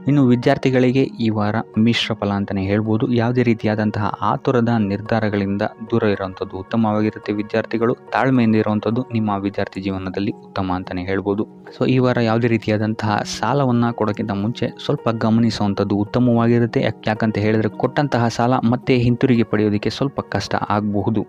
ಇನ್ನು ವಿದ್ಯಾರ್ಥಿಗಳಿಗೆ ಈ ವಾರ ಮಿಶ್ರ ಫಲ ಅಂತಲೇ ಹೇಳ್ಬೋದು. ಯಾವುದೇ ರೀತಿಯಾದಂತಹ ಆತುರದ ನಿರ್ಧಾರಗಳಿಂದ ದೂರ ಇರುವಂಥದ್ದು ಉತ್ತಮವಾಗಿರುತ್ತೆ. ವಿದ್ಯಾರ್ಥಿಗಳು ತಾಳ್ಮೆಯಿಂದ ಇರುವಂಥದ್ದು ನಿಮ್ಮ ವಿದ್ಯಾರ್ಥಿ ಜೀವನದಲ್ಲಿ ಉತ್ತಮ ಅಂತಲೇ ಹೇಳ್ಬೋದು. ಸೊ ಈ ವಾರ ಯಾವುದೇ ರೀತಿಯಾದಂತಹ ಸಾಲವನ್ನು ಕೊಡೋಕ್ಕಿಂತ ಮುಂಚೆ ಸ್ವಲ್ಪ ಗಮನಿಸುವಂಥದ್ದು ಉತ್ತಮವಾಗಿರುತ್ತೆ. ಯಾಕಂತ ಹೇಳಿದರೆ ಕೊಟ್ಟಂತಹ ಸಾಲ ಮತ್ತೆ ಹಿಂತಿರುಗಿ ಪಡೆಯೋದಕ್ಕೆ ಸ್ವಲ್ಪ ಕಷ್ಟ ಆಗಬಹುದು.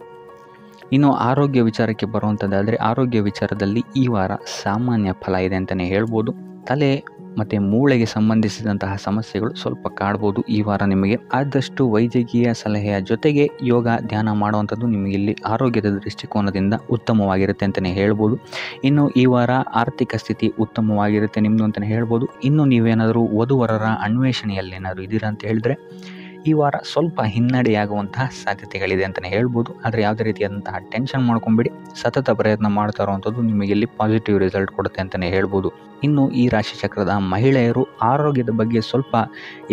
ಇನ್ನು ಆರೋಗ್ಯ ವಿಚಾರಕ್ಕೆ ಬರುವಂಥದ್ದಾದರೆ ಆರೋಗ್ಯ ವಿಚಾರದಲ್ಲಿ ಈ ವಾರ ಸಾಮಾನ್ಯ ಫಲ ಇದೆ ಅಂತಲೇ ಹೇಳ್ಬೋದು. ತಲೆ ಮತ್ತು ಮೂಳೆಗೆ ಸಂಬಂಧಿಸಿದಂತಹ ಸಮಸ್ಯೆಗಳು ಸ್ವಲ್ಪ ಕಾಡ್ಬೋದು ಈ ವಾರ ನಿಮಗೆ. ಆದಷ್ಟು ವೈದ್ಯಕೀಯ ಸಲಹೆಯ ಜೊತೆಗೆ ಯೋಗ, ಧ್ಯಾನ ಮಾಡುವಂಥದ್ದು ನಿಮಗಿಲ್ಲಿ ಆರೋಗ್ಯದ ದೃಷ್ಟಿಕೋನದಿಂದ ಉತ್ತಮವಾಗಿರುತ್ತೆ ಅಂತಲೇ ಹೇಳ್ಬೋದು. ಇನ್ನು ಈ ವಾರ ಆರ್ಥಿಕ ಸ್ಥಿತಿ ಉತ್ತಮವಾಗಿರುತ್ತೆ ನಿಮ್ಮದು ಅಂತಲೇ ಹೇಳ್ಬೋದು. ಇನ್ನು ನೀವೇನಾದರೂ ವಧುವರರ ಅನ್ವೇಷಣೆಯಲ್ಲೇನಾದರೂ ಇದ್ದೀರಾ ಅಂತ ಹೇಳಿದ್ರೆ ಈ ವಾರ ಸ್ವಲ್ಪ ಹಿನ್ನಡೆಯಾಗುವಂತಹ ಸಾಧ್ಯತೆಗಳಿದೆ ಅಂತಲೇ ಹೇಳ್ಬೋದು. ಆದರೆ ಯಾವುದೇ ರೀತಿಯಾದಂತಹ ಟೆನ್ಷನ್ ಮಾಡ್ಕೊಂಬೇಡಿ, ಸತತ ಪ್ರಯತ್ನ ಮಾಡ್ತಾ ಇರುವಂಥದ್ದು ನಿಮಗೆ ಇಲ್ಲಿ ಪಾಸಿಟಿವ್ ರಿಸಲ್ಟ್ ಕೊಡುತ್ತೆ ಅಂತಲೇ ಹೇಳ್ಬೋದು. ಇನ್ನು ಈ ರಾಶಿಚಕ್ರದ ಮಹಿಳೆಯರು ಆರೋಗ್ಯದ ಬಗ್ಗೆ ಸ್ವಲ್ಪ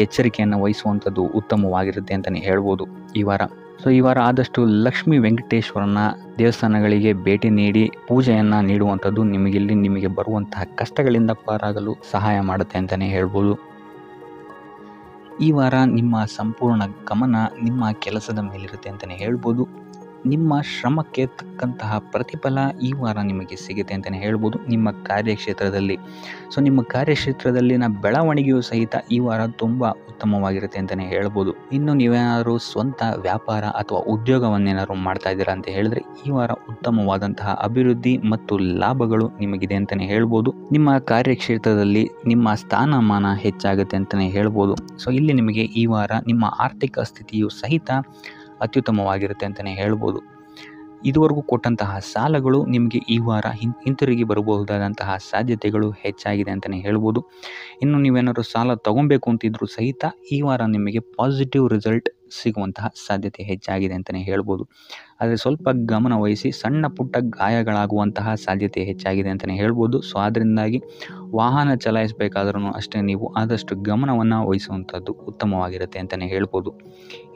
ಎಚ್ಚರಿಕೆಯನ್ನು ವಹಿಸುವಂಥದ್ದು ಉತ್ತಮವಾಗಿರುತ್ತೆ ಅಂತಲೇ ಹೇಳ್ಬೋದು ಈ ವಾರ. ಸೊ ಈ ವಾರ ಆದಷ್ಟು ಲಕ್ಷ್ಮೀ ವೆಂಕಟೇಶ್ವರನ ದೇವಸ್ಥಾನಗಳಿಗೆ ಭೇಟಿ ನೀಡಿ ಪೂಜೆಯನ್ನು ನೀಡುವಂಥದ್ದು ನಿಮಗೆ ಬರುವಂತಹ ಕಷ್ಟಗಳಿಂದ ಪಾರಾಗಲು ಸಹಾಯ ಮಾಡುತ್ತೆ ಅಂತಲೇ ಹೇಳ್ಬೋದು. ಈ ವಾರ ನಿಮ್ಮ ಸಂಪೂರ್ಣ ಗಮನ ನಿಮ್ಮ ಕೆಲಸದ ಮೇಲಿರುತ್ತೆ ಅಂತಲೇ ಹೇಳ್ಬೋದು. ನಿಮ್ಮ ಶ್ರಮಕ್ಕೆ ತಕ್ಕಂತಹ ಪ್ರತಿಫಲ ಈ ವಾರ ನಿಮಗೆ ಸಿಗುತ್ತೆ ಅಂತಲೇ ಹೇಳ್ಬೋದು ನಿಮ್ಮ ಕಾರ್ಯಕ್ಷೇತ್ರದಲ್ಲಿ. ಸೊ ನಿಮ್ಮ ಕಾರ್ಯಕ್ಷೇತ್ರದಲ್ಲಿನ ಬೆಳವಣಿಗೆಯೂ ಸಹಿತ ಈ ವಾರ ತುಂಬ ಉತ್ತಮವಾಗಿರುತ್ತೆ ಅಂತಲೇ ಹೇಳ್ಬೋದು. ಇನ್ನು ನೀವೇನಾದರೂ ಸ್ವಂತ ವ್ಯಾಪಾರ ಅಥವಾ ಉದ್ಯೋಗವನ್ನೇನಾದ್ರು ಮಾಡ್ತಾ ಇದ್ದೀರಾ ಅಂತ ಹೇಳಿದ್ರೆ ಈ ವಾರ ಉತ್ತಮವಾದಂತಹ ಅಭಿವೃದ್ಧಿ ಮತ್ತು ಲಾಭಗಳು ನಿಮಗಿದೆ ಅಂತಲೇ ಹೇಳ್ಬೋದು. ನಿಮ್ಮ ಕಾರ್ಯಕ್ಷೇತ್ರದಲ್ಲಿ ನಿಮ್ಮ ಸ್ಥಾನಮಾನ ಹೆಚ್ಚಾಗುತ್ತೆ ಅಂತಲೇ ಹೇಳ್ಬೋದು. ಸೊ ಇಲ್ಲಿ ನಿಮಗೆ ಈ ವಾರ ನಿಮ್ಮ ಆರ್ಥಿಕ ಸ್ಥಿತಿಯು ಸಹಿತ ಅತ್ಯುತ್ತಮವಾಗಿರುತ್ತೆ ಅಂತಲೇ ಹೇಳ್ಬೋದು. ಇದುವರೆಗೂ ಕೊಟ್ಟಂತಹ ಸಾಲಗಳು ನಿಮಗೆ ಈ ವಾರ ಹಿಂತಿರುಗಿ ಬರಬಹುದಾದಂತಹ ಸಾಧ್ಯತೆಗಳು ಹೆಚ್ಚಾಗಿದೆ ಅಂತಲೇ ಹೇಳ್ಬೋದು. ಇನ್ನು ನೀವೇನಾದರೂ ಸಾಲ ತೊಗೊಬೇಕು ಅಂತಿದ್ರೂ ಸಹಿತ ಈ ವಾರ ನಿಮಗೆ ಪಾಸಿಟಿವ್ ರಿಸಲ್ಟ್ ಸಿಗುವಂತಹ ಸಾಧ್ಯತೆ ಹೆಚ್ಚಾಗಿದೆ ಅಂತಲೇ ಹೇಳ್ಬೋದು. ಆದರೆ ಸ್ವಲ್ಪ ಗಮನ ವಹಿಸಿ, ಸಣ್ಣ ಪುಟ್ಟ ಗಾಯಗಳಾಗುವಂತಹ ಸಾಧ್ಯತೆ ಹೆಚ್ಚಾಗಿದೆ ಅಂತಲೇ ಹೇಳ್ಬೋದು. ಸೊ ಅದರಿಂದಾಗಿ ವಾಹನ ಚಲಾಯಿಸಬೇಕಾದ್ರೂ ಅಷ್ಟೇ ನೀವು ಆದಷ್ಟು ಗಮನವನ್ನು ವಹಿಸುವಂಥದ್ದು ಉತ್ತಮವಾಗಿರುತ್ತೆ ಅಂತಲೇ ಹೇಳ್ಬೋದು.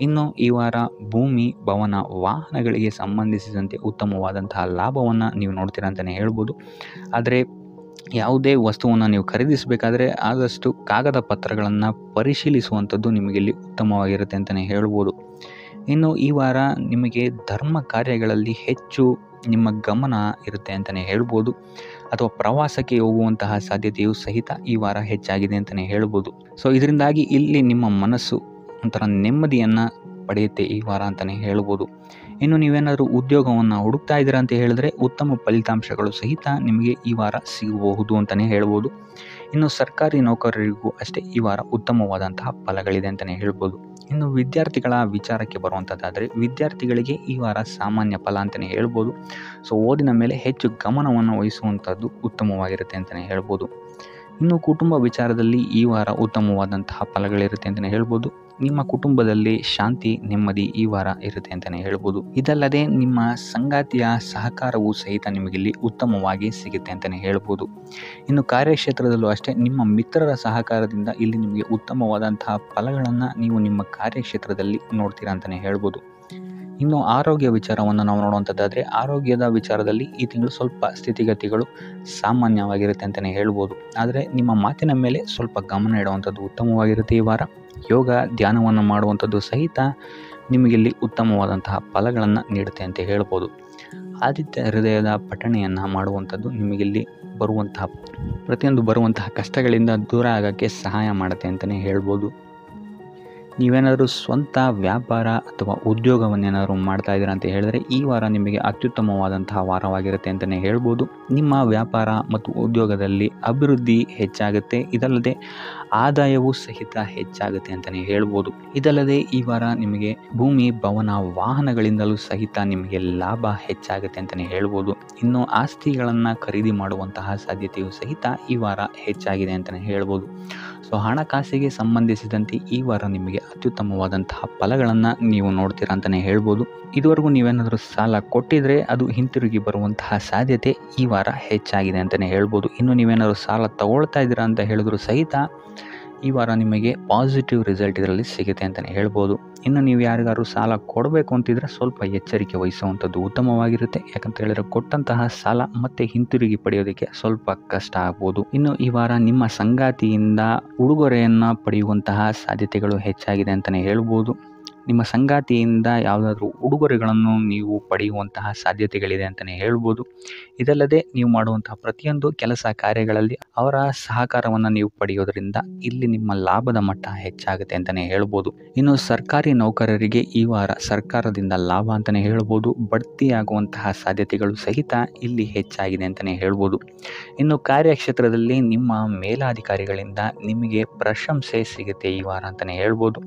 ಇನ್ನು ಈ ವಾರ ಭೂಮಿ, ಭವನ, ವಾಹನಗಳಿಗೆ ಸಂಬಂಧಿಸಿದಂತೆ ಉತ್ತಮವಾದಂತಹ ಲಾಭವನ್ನು ನೀವು ನೋಡ್ತೀರಾ ಅಂತಲೇ ಹೇಳ್ಬೋದು. ಆದರೆ ಯಾವುದೇ ವಸ್ತುವನ್ನು ನೀವು ಖರೀದಿಸಬೇಕಾದ್ರೆ ಆದಷ್ಟು ಕಾಗದ ಪತ್ರಗಳನ್ನು ಪರಿಶೀಲಿಸುವಂಥದ್ದು ನಿಮಗಿಲ್ಲಿ ಉತ್ತಮವಾಗಿರುತ್ತೆ ಅಂತಲೇ ಹೇಳ್ಬೋದು. ಇನ್ನು ಈ ವಾರ ನಿಮಗೆ ಧರ್ಮ ಕಾರ್ಯಗಳಲ್ಲಿ ಹೆಚ್ಚು ನಿಮ್ಮ ಗಮನ ಇರುತ್ತೆ ಅಂತಲೇ ಹೇಳ್ಬೋದು. ಅಥವಾ ಪ್ರವಾಸಕ್ಕೆ ಹೋಗುವಂತಹ ಸಾಧ್ಯತೆಯು ಸಹಿತ ಈ ವಾರ ಹೆಚ್ಚಾಗಿದೆ ಅಂತಲೇ ಹೇಳ್ಬೋದು. ಸೊ ಇದರಿಂದಾಗಿ ಇಲ್ಲಿ ನಿಮ್ಮ ಮನಸ್ಸು ಒಂಥರ ನೆಮ್ಮದಿಯನ್ನು ಪಡೆಯುತ್ತೆ ಈ ವಾರ ಅಂತಲೇ ಹೇಳ್ಬೋದು. ಇನ್ನು ನೀವೇನಾದರೂ ಉದ್ಯೋಗವನ್ನು ಹುಡುಕ್ತಾ ಇದ್ದೀರಾ ಅಂತ ಹೇಳಿದ್ರೆ ಉತ್ತಮ ಫಲಿತಾಂಶಗಳು ಸಹಿತ ನಿಮಗೆ ಈ ವಾರ ಸಿಗಬಹುದು ಅಂತಲೇ ಹೇಳ್ಬೋದು. ಇನ್ನು ಸರ್ಕಾರಿ ನೌಕರರಿಗೂ ಅಷ್ಟೇ ಈ ವಾರ ಉತ್ತಮವಾದಂತಹ ಫಲಗಳಿದೆ ಅಂತಲೇ ಹೇಳ್ಬೋದು. ಇನ್ನು ವಿದ್ಯಾರ್ಥಿಗಳ ವಿಚಾರಕ್ಕೆ ಬರುವಂಥದ್ದಾದರೆ ವಿದ್ಯಾರ್ಥಿಗಳಿಗೆ ಈ ವಾರ ಸಾಮಾನ್ಯ ಫಲ ಅಂತಲೇ ಹೇಳ್ಬೋದು. ಸೊ ಓದಿನ ಮೇಲೆ ಹೆಚ್ಚು ಗಮನವನ್ನು ವಹಿಸುವಂಥದ್ದು ಉತ್ತಮವಾಗಿರುತ್ತೆ ಅಂತಲೇ ಹೇಳ್ಬೋದು. ಇನ್ನು ಕುಟುಂಬ ವಿಚಾರದಲ್ಲಿ ಈ ವಾರ ಉತ್ತಮವಾದಂತಹ ಫಲಗಳಿರುತ್ತೆ ಅಂತಲೇ ಹೇಳ್ಬೋದು. ನಿಮ್ಮ ಕುಟುಂಬದಲ್ಲಿ ಶಾಂತಿ, ನೆಮ್ಮದಿ ಈ ವಾರ ಇರುತ್ತೆ ಅಂತಲೇ ಹೇಳ್ಬೋದು. ಇದಲ್ಲದೆ ನಿಮ್ಮ ಸಂಗಾತಿಯ ಸಹಕಾರವೂ ಸಹಿತ ನಿಮಗಿಲ್ಲಿ ಉತ್ತಮವಾಗಿ ಸಿಗುತ್ತೆ ಅಂತಲೇ ಹೇಳ್ಬೋದು. ಇನ್ನು ಕಾರ್ಯಕ್ಷೇತ್ರದಲ್ಲೂ ಅಷ್ಟೇ ನಿಮ್ಮ ಮಿತ್ರರ ಸಹಕಾರದಿಂದ ಇಲ್ಲಿ ನಿಮಗೆ ಉತ್ತಮವಾದಂತಹ ಫಲಗಳನ್ನು ನೀವು ನಿಮ್ಮ ಕಾರ್ಯಕ್ಷೇತ್ರದಲ್ಲಿ ನೋಡ್ತೀರಾ ಅಂತಲೇ ಹೇಳ್ಬೋದು. ಇನ್ನು ಆರೋಗ್ಯ ವಿಚಾರವನ್ನು ನಾವು ನೋಡುವಂಥದ್ದಾದರೆ ಆರೋಗ್ಯದ ವಿಚಾರದಲ್ಲಿ ಈ ತಿಂಗಳು ಸ್ವಲ್ಪ ಸ್ಥಿತಿಗತಿಗಳು ಸಾಮಾನ್ಯವಾಗಿರುತ್ತೆ ಅಂತಲೇ ಹೇಳ್ಬೋದು. ಆದರೆ ನಿಮ್ಮ ಮಾತಿನ ಮೇಲೆ ಸ್ವಲ್ಪ ಗಮನ ಇಡುವಂಥದ್ದು ಉತ್ತಮವಾಗಿರುತ್ತೆ ಈ ವಾರ. ಯೋಗ, ಧ್ಯಾನವನ್ನು ಮಾಡುವಂಥದ್ದು ಸಹಿತ ನಿಮಗಿಲ್ಲಿ ಉತ್ತಮವಾದಂತಹ ಫಲಗಳನ್ನು ನೀಡುತ್ತೆ ಅಂತ ಹೇಳ್ಬೋದು. ಆದಿತ್ಯ ಹೃದಯದ ಪಠಣೆಯನ್ನು ಮಾಡುವಂಥದ್ದು ನಿಮಗಿಲ್ಲಿ ಬರುವಂತಹ ಕಷ್ಟಗಳಿಂದ ದೂರ ಆಗೋಕ್ಕೆ ಸಹಾಯ ಮಾಡುತ್ತೆ ಅಂತಲೇ ಹೇಳ್ಬೋದು. ನೀವೇನಾದರೂ ಸ್ವಂತ ವ್ಯಾಪಾರ ಅಥವಾ ಉದ್ಯೋಗವನ್ನೇನಾದರೂ ಮಾಡ್ತಾ ಇದ್ದೀರಾ ಅಂತ ಹೇಳಿದ್ರೆ ಈ ವಾರ ನಿಮಗೆ ಅತ್ಯುತ್ತಮವಾದಂತಹ ವಾರವಾಗಿರುತ್ತೆ ಅಂತಲೇ ಹೇಳ್ಬೋದು. ನಿಮ್ಮ ವ್ಯಾಪಾರ ಮತ್ತು ಉದ್ಯೋಗದಲ್ಲಿ ಅಭಿವೃದ್ಧಿ ಹೆಚ್ಚಾಗುತ್ತೆ. ಇದಲ್ಲದೆ ಆದಾಯವೂ ಸಹಿತ ಹೆಚ್ಚಾಗುತ್ತೆ ಅಂತಲೇ ಹೇಳ್ಬೋದು. ಇದಲ್ಲದೆ ಈ ವಾರ ನಿಮಗೆ ಭೂಮಿ, ಭವನ, ವಾಹನಗಳಿಂದಲೂ ಸಹಿತ ನಿಮಗೆ ಲಾಭ ಹೆಚ್ಚಾಗುತ್ತೆ ಅಂತಲೇ ಹೇಳ್ಬೋದು. ಇನ್ನು ಆಸ್ತಿಗಳನ್ನು ಖರೀದಿ ಮಾಡುವಂತಹ ಸಾಧ್ಯತೆಯೂ ಸಹಿತ ಈ ವಾರ ಹೆಚ್ಚಾಗಿದೆ ಅಂತಲೇ ಹೇಳ್ಬೋದು. ಸೊ ಹಣಕಾಸಿಗೆ ಸಂಬಂಧಿಸಿದಂತೆ ಈ ವಾರ ನಿಮಗೆ ಅತ್ಯುತ್ತಮವಾದಂತಹ ಫಲಗಳನ್ನು ನೀವು ನೋಡ್ತೀರಾ ಅಂತಲೇ ಹೇಳ್ಬೋದು. ಇದುವರೆಗೂ ನೀವೇನಾದರೂ ಸಾಲ ಕೊಟ್ಟಿದ್ರೆ ಅದು ಹಿಂತಿರುಗಿ ಬರುವಂತಹ ಸಾಧ್ಯತೆ ಈ ವಾರ ಹೆಚ್ಚಾಗಿದೆ ಅಂತಲೇ ಹೇಳ್ಬೋದು. ಇನ್ನು ನೀವೇನಾದರೂ ಸಾಲ ತಗೊಳ್ತಾ ಇದ್ದೀರಾ ಅಂತ ಹೇಳಿದ್ರು ಸಹಿತ ಈ ವಾರ ನಿಮಗೆ ಪಾಸಿಟಿವ್ ರಿಸಲ್ಟ್ ಇದರಲ್ಲಿ ಸಿಗುತ್ತೆ ಅಂತಲೇ ಹೇಳ್ಬೋದು. ಇನ್ನು ನೀವು ಯಾರಿಗಾದ್ರು ಸಾಲ ಕೊಡಬೇಕು ಅಂತಿದ್ರೆ ಸ್ವಲ್ಪ ಎಚ್ಚರಿಕೆ ವಹಿಸುವಂಥದ್ದು ಉತ್ತಮವಾಗಿರುತ್ತೆ. ಯಾಕಂತ ಹೇಳಿದ್ರೆ ಕೊಟ್ಟಂತಹ ಸಾಲ ಮತ್ತೆ ಹಿಂತಿರುಗಿ ಪಡೆಯೋದಕ್ಕೆ ಸ್ವಲ್ಪ ಕಷ್ಟ ಆಗ್ಬೋದು. ಇನ್ನು ಈ ವಾರ ನಿಮ್ಮ ಸಂಗಾತಿಯಿಂದ ಉಡುಗೊರೆಯನ್ನು ಪಡೆಯುವಂತಹ ಸಾಧ್ಯತೆಗಳು ಹೆಚ್ಚಾಗಿದೆ ಅಂತಲೇ ಹೇಳ್ಬೋದು. ನಿಮ್ಮ ಸಂಗಾತಿಯಿಂದ ಯಾವುದಾದ್ರೂ ಉಡುಗೊರೆಗಳನ್ನು ನೀವು ಪಡೆಯುವಂತಹ ಸಾಧ್ಯತೆಗಳಿದೆ ಅಂತಲೇ ಹೇಳ್ಬೋದು. ಇದಲ್ಲದೆ ನೀವು ಮಾಡುವಂತಹ ಪ್ರತಿಯೊಂದು ಕೆಲಸ ಕಾರ್ಯಗಳಲ್ಲಿ ಅವರ ಸಹಕಾರವನ್ನು ನೀವು ಪಡೆಯೋದ್ರಿಂದ ಇಲ್ಲಿ ನಿಮ್ಮ ಲಾಭದ ಮಟ್ಟ ಹೆಚ್ಚಾಗುತ್ತೆ ಅಂತಲೇ ಹೇಳ್ಬೋದು. ಇನ್ನು ಸರ್ಕಾರಿ ನೌಕರರಿಗೆ ಈ ವಾರ ಸರ್ಕಾರದಿಂದ ಲಾಭ ಅಂತಲೇ ಹೇಳ್ಬೋದು. ಬಡ್ತಿಯಾಗುವಂತಹ ಸಾಧ್ಯತೆಗಳು ಸಹಿತ ಇಲ್ಲಿ ಹೆಚ್ಚಾಗಿದೆ ಅಂತಲೇ ಹೇಳ್ಬೋದು. ಇನ್ನು ಕಾರ್ಯಕ್ಷೇತ್ರದಲ್ಲಿ ನಿಮ್ಮ ಮೇಲಾಧಿಕಾರಿಗಳಿಂದ ನಿಮಗೆ ಪ್ರಶಂಸೆ ಸಿಗುತ್ತೆ ಈ ವಾರ ಅಂತಲೇ ಹೇಳ್ಬೋದು.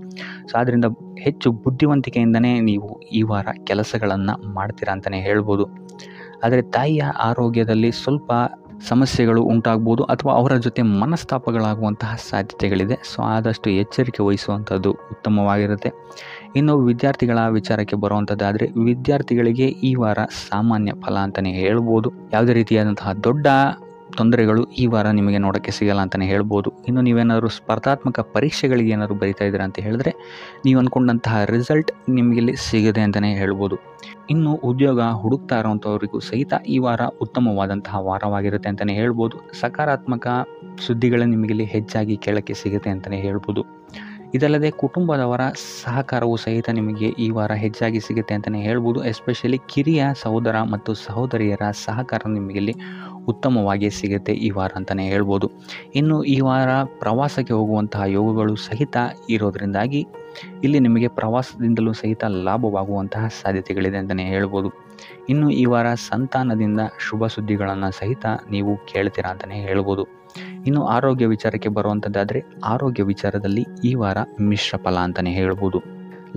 ಸೊ ಆದ್ದರಿಂದ ಹೆಚ್ಚು ಬುದ್ಧಿವಂತಿಕೆಯಿಂದನೇ ನೀವು ಈ ವಾರ ಕೆಲಸಗಳನ್ನು ಮಾಡ್ತೀರಾ ಅಂತಲೇ ಹೇಳ್ಬೋದು. ಆದರೆ ತಾಯಿಯ ಆರೋಗ್ಯದಲ್ಲಿ ಸ್ವಲ್ಪ ಸಮಸ್ಯೆಗಳು ಉಂಟಾಗ್ಬೋದು ಅಥವಾ ಅವರ ಜೊತೆ ಮನಸ್ತಾಪಗಳಾಗುವಂತಹ ಸಾಧ್ಯತೆಗಳಿದೆ. ಸೊ ಆದಷ್ಟು ಎಚ್ಚರಿಕೆ ವಹಿಸುವಂಥದ್ದು ಉತ್ತಮವಾಗಿರುತ್ತೆ. ಇನ್ನು ವಿದ್ಯಾರ್ಥಿಗಳ ವಿಚಾರಕ್ಕೆ ಬರುವಂಥದ್ದಾದರೆ ವಿದ್ಯಾರ್ಥಿಗಳಿಗೆ ಈ ವಾರ ಸಾಮಾನ್ಯ ಫಲ ಅಂತಲೇ ಹೇಳ್ಬೋದು. ಯಾವುದೇ ರೀತಿಯಾದಂತಹ ದೊಡ್ಡ ತೊಂದರೆಗಳು ಈ ವಾರ ನಿಮಗೆ ನೋಡೋಕ್ಕೆ ಸಿಗಲ್ಲ ಅಂತಲೇ ಹೇಳ್ಬೋದು. ಇನ್ನು ನೀವೇನಾದರೂ ಸ್ಪರ್ಧಾತ್ಮಕ ಪರೀಕ್ಷೆಗಳಿಗೆ ಏನಾದರೂ ಬರೀತಾ ಇದ್ದೀರಾ ಅಂತ ಹೇಳಿದ್ರೆ ನೀವು ಅಂದ್ಕೊಂಡಂತಹ ರಿಸಲ್ಟ್ ನಿಮಗಿಲ್ಲಿ ಸಿಗುತ್ತೆ ಅಂತಲೇ ಹೇಳ್ಬೋದು. ಇನ್ನು ಉದ್ಯೋಗ ಹುಡುಕ್ತಾ ಇರೋವಂಥವ್ರಿಗೂ ಸಹಿತ ಈ ವಾರ ಉತ್ತಮವಾದಂತಹ ವಾರವಾಗಿರುತ್ತೆ ಅಂತಲೇ ಹೇಳ್ಬೋದು. ಸಕಾರಾತ್ಮಕ ಸುದ್ದಿಗಳು ನಿಮಗಿಲ್ಲಿ ಹೆಚ್ಚಾಗಿ ಕೇಳೋಕ್ಕೆ ಸಿಗುತ್ತೆ ಅಂತಲೇ ಹೇಳ್ಬೋದು. ಇದಲ್ಲದೆ ಕುಟುಂಬದವರ ಸಹಕಾರವು ಸಹಿತ ನಿಮಗೆ ಈ ವಾರ ಹೆಚ್ಚಾಗಿ ಸಿಗುತ್ತೆ ಅಂತಲೇ ಹೇಳ್ಬೋದು. ಎಸ್ಪೆಷಲಿ ಕಿರಿಯ ಸಹೋದರ ಮತ್ತು ಸಹೋದರಿಯರ ಸಹಕಾರ ನಿಮಗಿಲ್ಲಿ ಉತ್ತಮವಾಗಿ ಸಿಗುತ್ತೆ ಈ ವಾರ ಅಂತಲೇ ಹೇಳ್ಬೋದು. ಇನ್ನು ಈ ವಾರ ಪ್ರವಾಸಕ್ಕೆ ಹೋಗುವಂತಹ ಯೋಗಗಳು ಸಹಿತ ಇರೋದರಿಂದಾಗಿ ಇಲ್ಲಿ ನಿಮಗೆ ಪ್ರವಾಸದಿಂದಲೂ ಸಹಿತ ಲಾಭವಾಗುವಂತಹ ಸಾಧ್ಯತೆಗಳಿದೆ ಅಂತಲೇ ಹೇಳ್ಬೋದು. ಇನ್ನು ಈ ವಾರ ಸಂತಾನದಿಂದ ಶುಭ ಸುದ್ದಿಗಳನ್ನು ಸಹಿತ ನೀವು ಕೇಳ್ತೀರಾ ಅಂತಲೇ ಹೇಳ್ಬೋದು. ಇನ್ನು ಆರೋಗ್ಯ ವಿಚಾರಕ್ಕೆ ಬರುವಂಥದ್ದಾದರೆ ಆರೋಗ್ಯ ವಿಚಾರದಲ್ಲಿ ಈ ವಾರ ಮಿಶ್ರ ಫಲ ಅಂತಲೇ ಹೇಳ್ಬೋದು.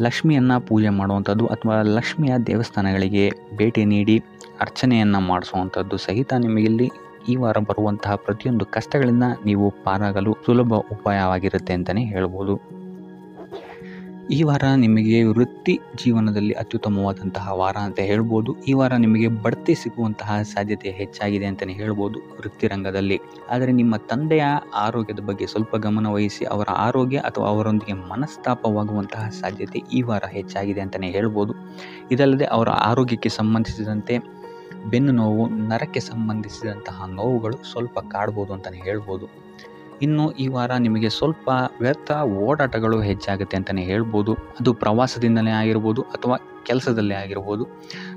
ಲಕ್ಷ್ಮಿಯನ್ನು ಪೂಜೆ ಮಾಡುವಂಥದ್ದು ಅಥವಾ ಲಕ್ಷ್ಮಿಯ ದೇವಸ್ಥಾನಗಳಿಗೆ ಭೇಟಿ ನೀಡಿ ಅರ್ಚನೆಯನ್ನು ಮಾಡಿಸುವಂಥದ್ದು ಸಹಿತ ನಿಮಗಿಲ್ಲಿ ಈ ವಾರ ಬರುವಂತಹ ಪ್ರತಿಯೊಂದು ಕಷ್ಟಗಳಿಂದ ನೀವು ಪಾರಾಗಲು ಸುಲಭ ಉಪಾಯವಾಗಿರುತ್ತೆ ಅಂತಲೇ ಹೇಳ್ಬೋದು. ಈ ವಾರ ನಿಮಗೆ ವೃತ್ತಿ ಜೀವನದಲ್ಲಿ ಅತ್ಯುತ್ತಮವಾದಂತಹ ವಾರ ಅಂತ ಹೇಳ್ಬೋದು. ಈ ವಾರ ನಿಮಗೆ ಬಡ್ತಿ ಸಿಗುವಂತಹ ಸಾಧ್ಯತೆ ಹೆಚ್ಚಾಗಿದೆ ಅಂತಲೇ ಹೇಳ್ಬೋದು ವೃತ್ತಿ ರಂಗದಲ್ಲಿ. ಆದರೆ ನಿಮ್ಮ ತಂದೆಯ ಆರೋಗ್ಯದ ಬಗ್ಗೆ ಸ್ವಲ್ಪ ಗಮನ ವಹಿಸಿ ಅವರ ಆರೋಗ್ಯ ಅಥವಾ ಅವರೊಂದಿಗೆ ಮನಸ್ತಾಪವಾಗುವಂತಹ ಸಾಧ್ಯತೆ ಈ ವಾರ ಹೆಚ್ಚಾಗಿದೆ ಅಂತಲೇ ಹೇಳ್ಬೋದು. ಇದಲ್ಲದೆ ಅವರ ಆರೋಗ್ಯಕ್ಕೆ ಸಂಬಂಧಿಸಿದಂತೆ ಬೆನ್ನು ನೋವು, ನರಕ್ಕೆ ಸಂಬಂಧಿಸಿದಂತಹ ನೋವುಗಳು ಸ್ವಲ್ಪ ಕಾಡ್ಬೋದು ಅಂತಲೇ ಹೇಳ್ಬೋದು. ಇನ್ನು ಈ ವಾರ ನಿಮಗೆ ಸ್ವಲ್ಪ ವ್ಯರ್ಥ ಓಡಾಟಗಳು ಹೆಚ್ಚಾಗುತ್ತೆ ಅಂತಲೇ ಹೇಳ್ಬೋದು. ಅದು ಪ್ರವಾಸದಿಂದಲೇ ಆಗಿರ್ಬೋದು ಅಥವಾ ಕೆಲಸದಲ್ಲೇ ಆಗಿರ್ಬೋದು.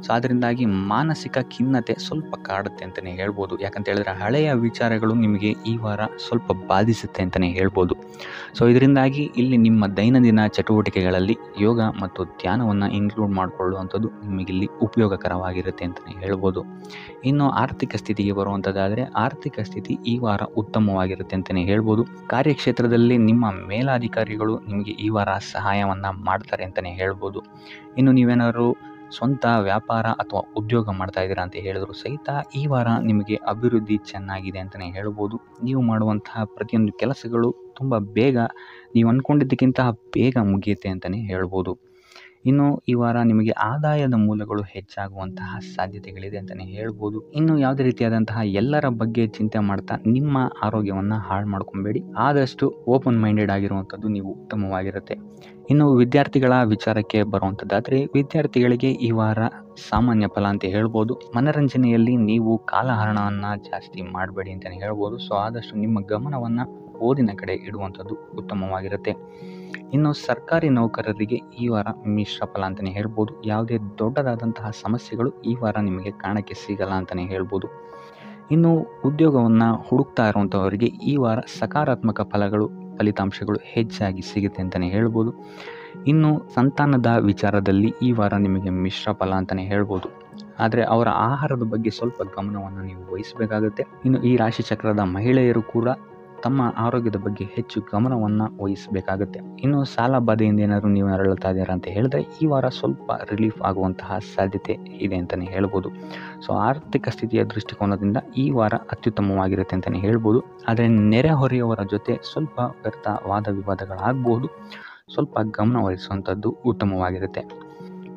ಸೊ ಅದರಿಂದಾಗಿ ಮಾನಸಿಕ ಖಿನ್ನತೆ ಸ್ವಲ್ಪ ಕಾಡುತ್ತೆ ಅಂತಲೇ ಹೇಳ್ಬೋದು. ಯಾಕಂತ ಹೇಳಿದ್ರೆ ಹಳೆಯ ವಿಚಾರಗಳು ನಿಮಗೆ ಈ ವಾರ ಸ್ವಲ್ಪ ಬಾಧಿಸುತ್ತೆ ಅಂತಲೇ ಹೇಳ್ಬೋದು. ಸೊ ಇದರಿಂದಾಗಿ ಇಲ್ಲಿ ನಿಮ್ಮ ದೈನಂದಿನ ಚಟುವಟಿಕೆಗಳಲ್ಲಿ ಯೋಗ ಮತ್ತು ಧ್ಯಾನವನ್ನು ಇನ್ಕ್ಲೂಡ್ ಮಾಡಿಕೊಳ್ಳುವಂಥದ್ದು ನಿಮಗಿಲ್ಲಿ ಉಪಯೋಗಕರವಾಗಿರುತ್ತೆ ಅಂತಲೇ ಹೇಳ್ಬೋದು. ಇನ್ನು ಆರ್ಥಿಕ ಸ್ಥಿತಿಗೆ ಬರುವಂಥದ್ದಾದರೆ ಆರ್ಥಿಕ ಸ್ಥಿತಿ ಈ ವಾರ ಉತ್ತಮವಾಗಿರುತ್ತೆ ಅಂತಲೇ ಹೇಳ್ಬೋದು. ಕಾರ್ಯಕ್ಷೇತ್ರದಲ್ಲಿ ನಿಮ್ಮ ಮೇಲಾಧಿಕಾರಿಗಳು ನಿಮಗೆ ಈ ವಾರ ಸಹಾಯವನ್ನು ಮಾಡ್ತಾರೆ ಅಂತಲೇ ಹೇಳ್ಬೋದು. ಇನ್ನು ನೀವೇನಾದ್ರು ಸ್ವಂತ ವ್ಯಾಪಾರ ಅಥವಾ ಉದ್ಯೋಗ ಮಾಡ್ತಾ ಇದ್ದೀರಾ ಅಂತ ಹೇಳಿದ್ರು ಸಹಿತ ಈ ವಾರ ನಿಮಗೆ ಅಭಿವೃದ್ಧಿ ಚೆನ್ನಾಗಿದೆ ಅಂತಲೇ ಹೇಳ್ಬೋದು. ನೀವು ಮಾಡುವಂತಹ ಪ್ರತಿಯೊಂದು ಕೆಲಸಗಳು ತುಂಬ ಬೇಗ ನೀವು ಅಂದ್ಕೊಂಡಿದ್ದಕ್ಕಿಂತ ಬೇಗ ಮುಗಿಯುತ್ತೆ ಅಂತಲೇ ಹೇಳ್ಬೋದು. ಇನ್ನು ಈ ವಾರ ನಿಮಗೆ ಆದಾಯದ ಮೂಲಗಳು ಹೆಚ್ಚಾಗುವಂತಹ ಸಾಧ್ಯತೆಗಳಿದೆ ಅಂತಲೇ ಹೇಳ್ಬೋದು. ಇನ್ನು ಯಾವುದೇ ರೀತಿಯಾದಂತಹ ಎಲ್ಲರ ಬಗ್ಗೆ ಚಿಂತೆ ಮಾಡ್ತಾ ನಿಮ್ಮ ಆರೋಗ್ಯವನ್ನು ಹಾಳು ಮಾಡ್ಕೊಬೇಡಿ. ಆದಷ್ಟು ಓಪನ್ ಮೈಂಡೆಡ್ ಆಗಿರುವಂಥದ್ದು ನೀವು ಉತ್ತಮವಾಗಿರುತ್ತೆ. ಇನ್ನು ವಿದ್ಯಾರ್ಥಿಗಳ ವಿಚಾರಕ್ಕೆ ಬರುವಂಥದ್ದಾದರೆ ವಿದ್ಯಾರ್ಥಿಗಳಿಗೆ ಈ ವಾರ ಸಾಮಾನ್ಯ ಫಲ ಅಂತ ಹೇಳ್ಬೋದು. ಮನರಂಜನೆಯಲ್ಲಿ ನೀವು ಕಾಲಹರಣವನ್ನು ಜಾಸ್ತಿ ಮಾಡಬೇಡಿ ಅಂತಲೇ ಹೇಳ್ಬೋದು. ಸೊ ಆದಷ್ಟು ನಿಮ್ಮ ಗಮನವನ್ನು ಓದಿನ ಕಡೆ ಇಡುವಂಥದ್ದು ಉತ್ತಮವಾಗಿರುತ್ತೆ. ಇನ್ನು ಸರ್ಕಾರಿ ನೌಕರರಿಗೆ ಈ ವಾರ ಮಿಶ್ರ ಫಲ ಅಂತಲೇ ಹೇಳ್ಬೋದು. ಯಾವುದೇ ದೊಡ್ಡದಾದಂತಹ ಸಮಸ್ಯೆಗಳು ಈ ವಾರ ನಿಮಗೆ ಕಾಣಕ್ಕೆ ಸಿಗಲ್ಲ ಅಂತಲೇ ಹೇಳ್ಬೋದು. ಇನ್ನು ಉದ್ಯೋಗವನ್ನು ಹುಡುಕ್ತಾ ಇರುವಂಥವರಿಗೆ ಈ ವಾರ ಸಕಾರಾತ್ಮಕ ಫಲಗಳು ಫಲಿತಾಂಶಗಳು ಹೆಚ್ಚಾಗಿ ಸಿಗುತ್ತೆ ಅಂತಲೇ ಹೇಳ್ಬೋದು. ಇನ್ನು ಸಂತಾನದ ವಿಚಾರದಲ್ಲಿ ಈ ವಾರ ನಿಮಗೆ ಮಿಶ್ರ ಫಲ ಅಂತಲೇ ಹೇಳ್ಬೋದು. ಆದರೆ ಅವರ ಆಹಾರದ ಬಗ್ಗೆ ಸ್ವಲ್ಪ ಗಮನವನ್ನು ನೀವು ವಹಿಸಬೇಕಾಗುತ್ತೆ. ಇನ್ನು ಈ ರಾಶಿ ಚಕ್ರದ ಮಹಿಳೆಯರು ಕೂಡ ತಮ್ಮ ಆರೋಗ್ಯದ ಬಗ್ಗೆ ಹೆಚ್ಚು ಗಮನವನ್ನು ವಹಿಸಬೇಕಾಗುತ್ತೆ. ಇನ್ನು ಸಾಲ ಬಾಧೆಯಿಂದ ಏನಾದರೂ ನೀವು ನರಳುತ್ತಾ ಇದ್ದೀರಾ ಅಂತ ಹೇಳಿದ್ರೆ ಈ ವಾರ ಸ್ವಲ್ಪ ರಿಲೀಫ್ ಆಗುವಂತಹ ಸಾಧ್ಯತೆ ಇದೆ ಅಂತಲೇ ಹೇಳ್ಬೋದು. ಸೊ ಆರ್ಥಿಕ ಸ್ಥಿತಿಯ ದೃಷ್ಟಿಕೋನದಿಂದ ಈ ವಾರ ಅತ್ಯುತ್ತಮವಾಗಿರುತ್ತೆ ಅಂತಲೇ ಹೇಳ್ಬೋದು. ಆದರೆ ನೆರೆಹೊರೆಯವರ ಜೊತೆ ಸ್ವಲ್ಪ ವ್ಯರ್ಥ ವಾದ ವಿವಾದಗಳಾಗಬಹುದು. ಸ್ವಲ್ಪ ಗಮನ ವಹಿಸುವಂಥದ್ದು ಉತ್ತಮವಾಗಿರುತ್ತೆ.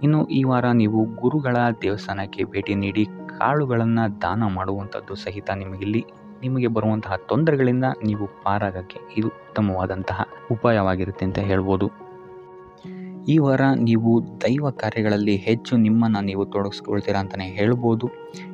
ಇನ್ನು ಈ ವಾರ ನೀವು ಗುರುಗಳ ದೇವಸ್ಥಾನಕ್ಕೆ ಭೇಟಿ ನೀಡಿ ಕಾಳುಗಳನ್ನು ದಾನ ಮಾಡುವಂಥದ್ದು ಸಹಿತ ನಿಮಗೆ ಬರುವಂತಹ ತೊಂದರೆಗಳಿಂದ ನೀವು ಪಾರಾಗಕ್ಕೆ ಇದು ಉತ್ತಮವಾದಂತಹ ಉಪಾಯವಾಗಿರುತ್ತೆ ಅಂತ ಹೇಳ್ಬೋದು. ಈ ವಾರ ನೀವು ದೈವ ಕಾರ್ಯಗಳಲ್ಲಿ ಹೆಚ್ಚು ನಿಮ್ಮನ್ನು ನೀವು ತೊಡಗಿಸ್ಕೊಳ್ತೀರಾ ಅಂತಲೇ ಹೇಳ್ಬೋದು.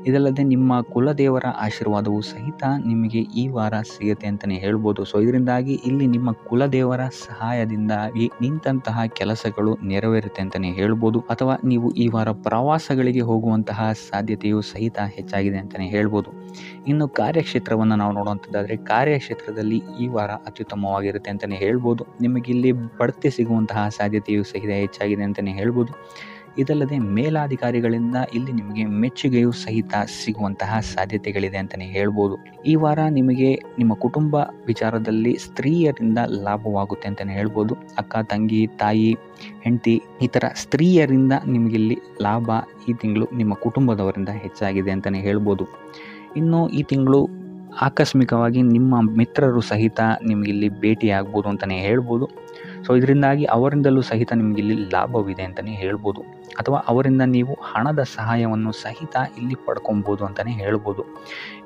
ಇದಲ್ಲದೆ ನಿಮ್ಮ ಕುಲದೇವರ ಆಶೀರ್ವಾದವು ಸಹಿತ ನಿಮಗೆ ಈ ವಾರ ಸಿಗುತ್ತೆ ಅಂತಲೇ ಹೇಳ್ಬೋದು. ಸೊ ಇದರಿಂದಾಗಿ ಇಲ್ಲಿ ನಿಮ್ಮ ಕುಲದೇವರ ಸಹಾಯದಿಂದಾಗಿ ನಿಂತಹ ಕೆಲಸಗಳು ನೆರವೇರುತ್ತೆ ಅಂತಲೇ ಹೇಳ್ಬೋದು. ಅಥವಾ ನೀವು ಈ ವಾರ ಪ್ರವಾಸಗಳಿಗೆ ಹೋಗುವಂತಹ ಸಾಧ್ಯತೆಯು ಸಹಿತ ಹೆಚ್ಚಾಗಿದೆ ಅಂತಲೇ ಹೇಳ್ಬೋದು. ಇನ್ನು ಕಾರ್ಯಕ್ಷೇತ್ರವನ್ನು ನಾವು ನೋಡುವಂಥದ್ದಾದರೆ ಕಾರ್ಯಕ್ಷೇತ್ರದಲ್ಲಿ ಈ ವಾರ ಅತ್ಯುತ್ತಮವಾಗಿರುತ್ತೆ ಅಂತಲೇ ಹೇಳ್ಬೋದು. ನಿಮಗೆ ಇಲ್ಲಿ ಬಡ್ತಿ ಸಿಗುವಂತಹ ಸಾಧ್ಯತೆಯು ಸಹಿತ ಹೆಚ್ಚಾಗಿದೆ ಅಂತಲೇ ಹೇಳ್ಬೋದು. ಇದಲ್ಲದೆ ಮೇಲಾಧಿಕಾರಿಗಳಿಂದ ಇಲ್ಲಿ ನಿಮಗೆ ಮೆಚ್ಚುಗೆಯು ಸಹಿತ ಸಿಗುವಂತಹ ಸಾಧ್ಯತೆಗಳಿದೆ ಅಂತಲೇ ಹೇಳ್ಬೋದು. ಈ ವಾರ ನಿಮಗೆ ನಿಮ್ಮ ಕುಟುಂಬ ವಿಚಾರದಲ್ಲಿ ಸ್ತ್ರೀಯರಿಂದ ಲಾಭವಾಗುತ್ತೆ ಅಂತಲೇ ಹೇಳ್ಬೋದು. ಅಕ್ಕ, ತಂಗಿ, ತಾಯಿ, ಹೆಂಡತಿ ಈ ಥರ ಸ್ತ್ರೀಯರಿಂದ ನಿಮಗಿಲ್ಲಿ ಲಾಭ ಈ ತಿಂಗಳು ನಿಮ್ಮ ಕುಟುಂಬದವರಿಂದ ಹೆಚ್ಚಾಗಿದೆ ಅಂತಲೇ ಹೇಳ್ಬೋದು. ಇನ್ನು ಈ ತಿಂಗಳು ಆಕಸ್ಮಿಕವಾಗಿ ನಿಮ್ಮ ಮಿತ್ರರು ಸಹಿತ ನಿಮಗಿಲ್ಲಿ ಭೇಟಿಯಾಗ್ಬೋದು ಅಂತಲೇ ಹೇಳ್ಬೋದು. ಸೊ ಇದರಿಂದಾಗಿ ಅವರಿಂದಲೂ ಸಹಿತ ನಿಮಗಿಲ್ಲಿ ಲಾಭವಿದೆ ಅಂತಲೇ ಹೇಳ್ಬೋದು. ಅಥವಾ ಅವರಿಂದ ನೀವು ಹಣದ ಸಹಾಯವನ್ನು ಸಹಿತ ಇಲ್ಲಿ ಪಡ್ಕೊಬೋದು ಅಂತಲೇ ಹೇಳ್ಬೋದು.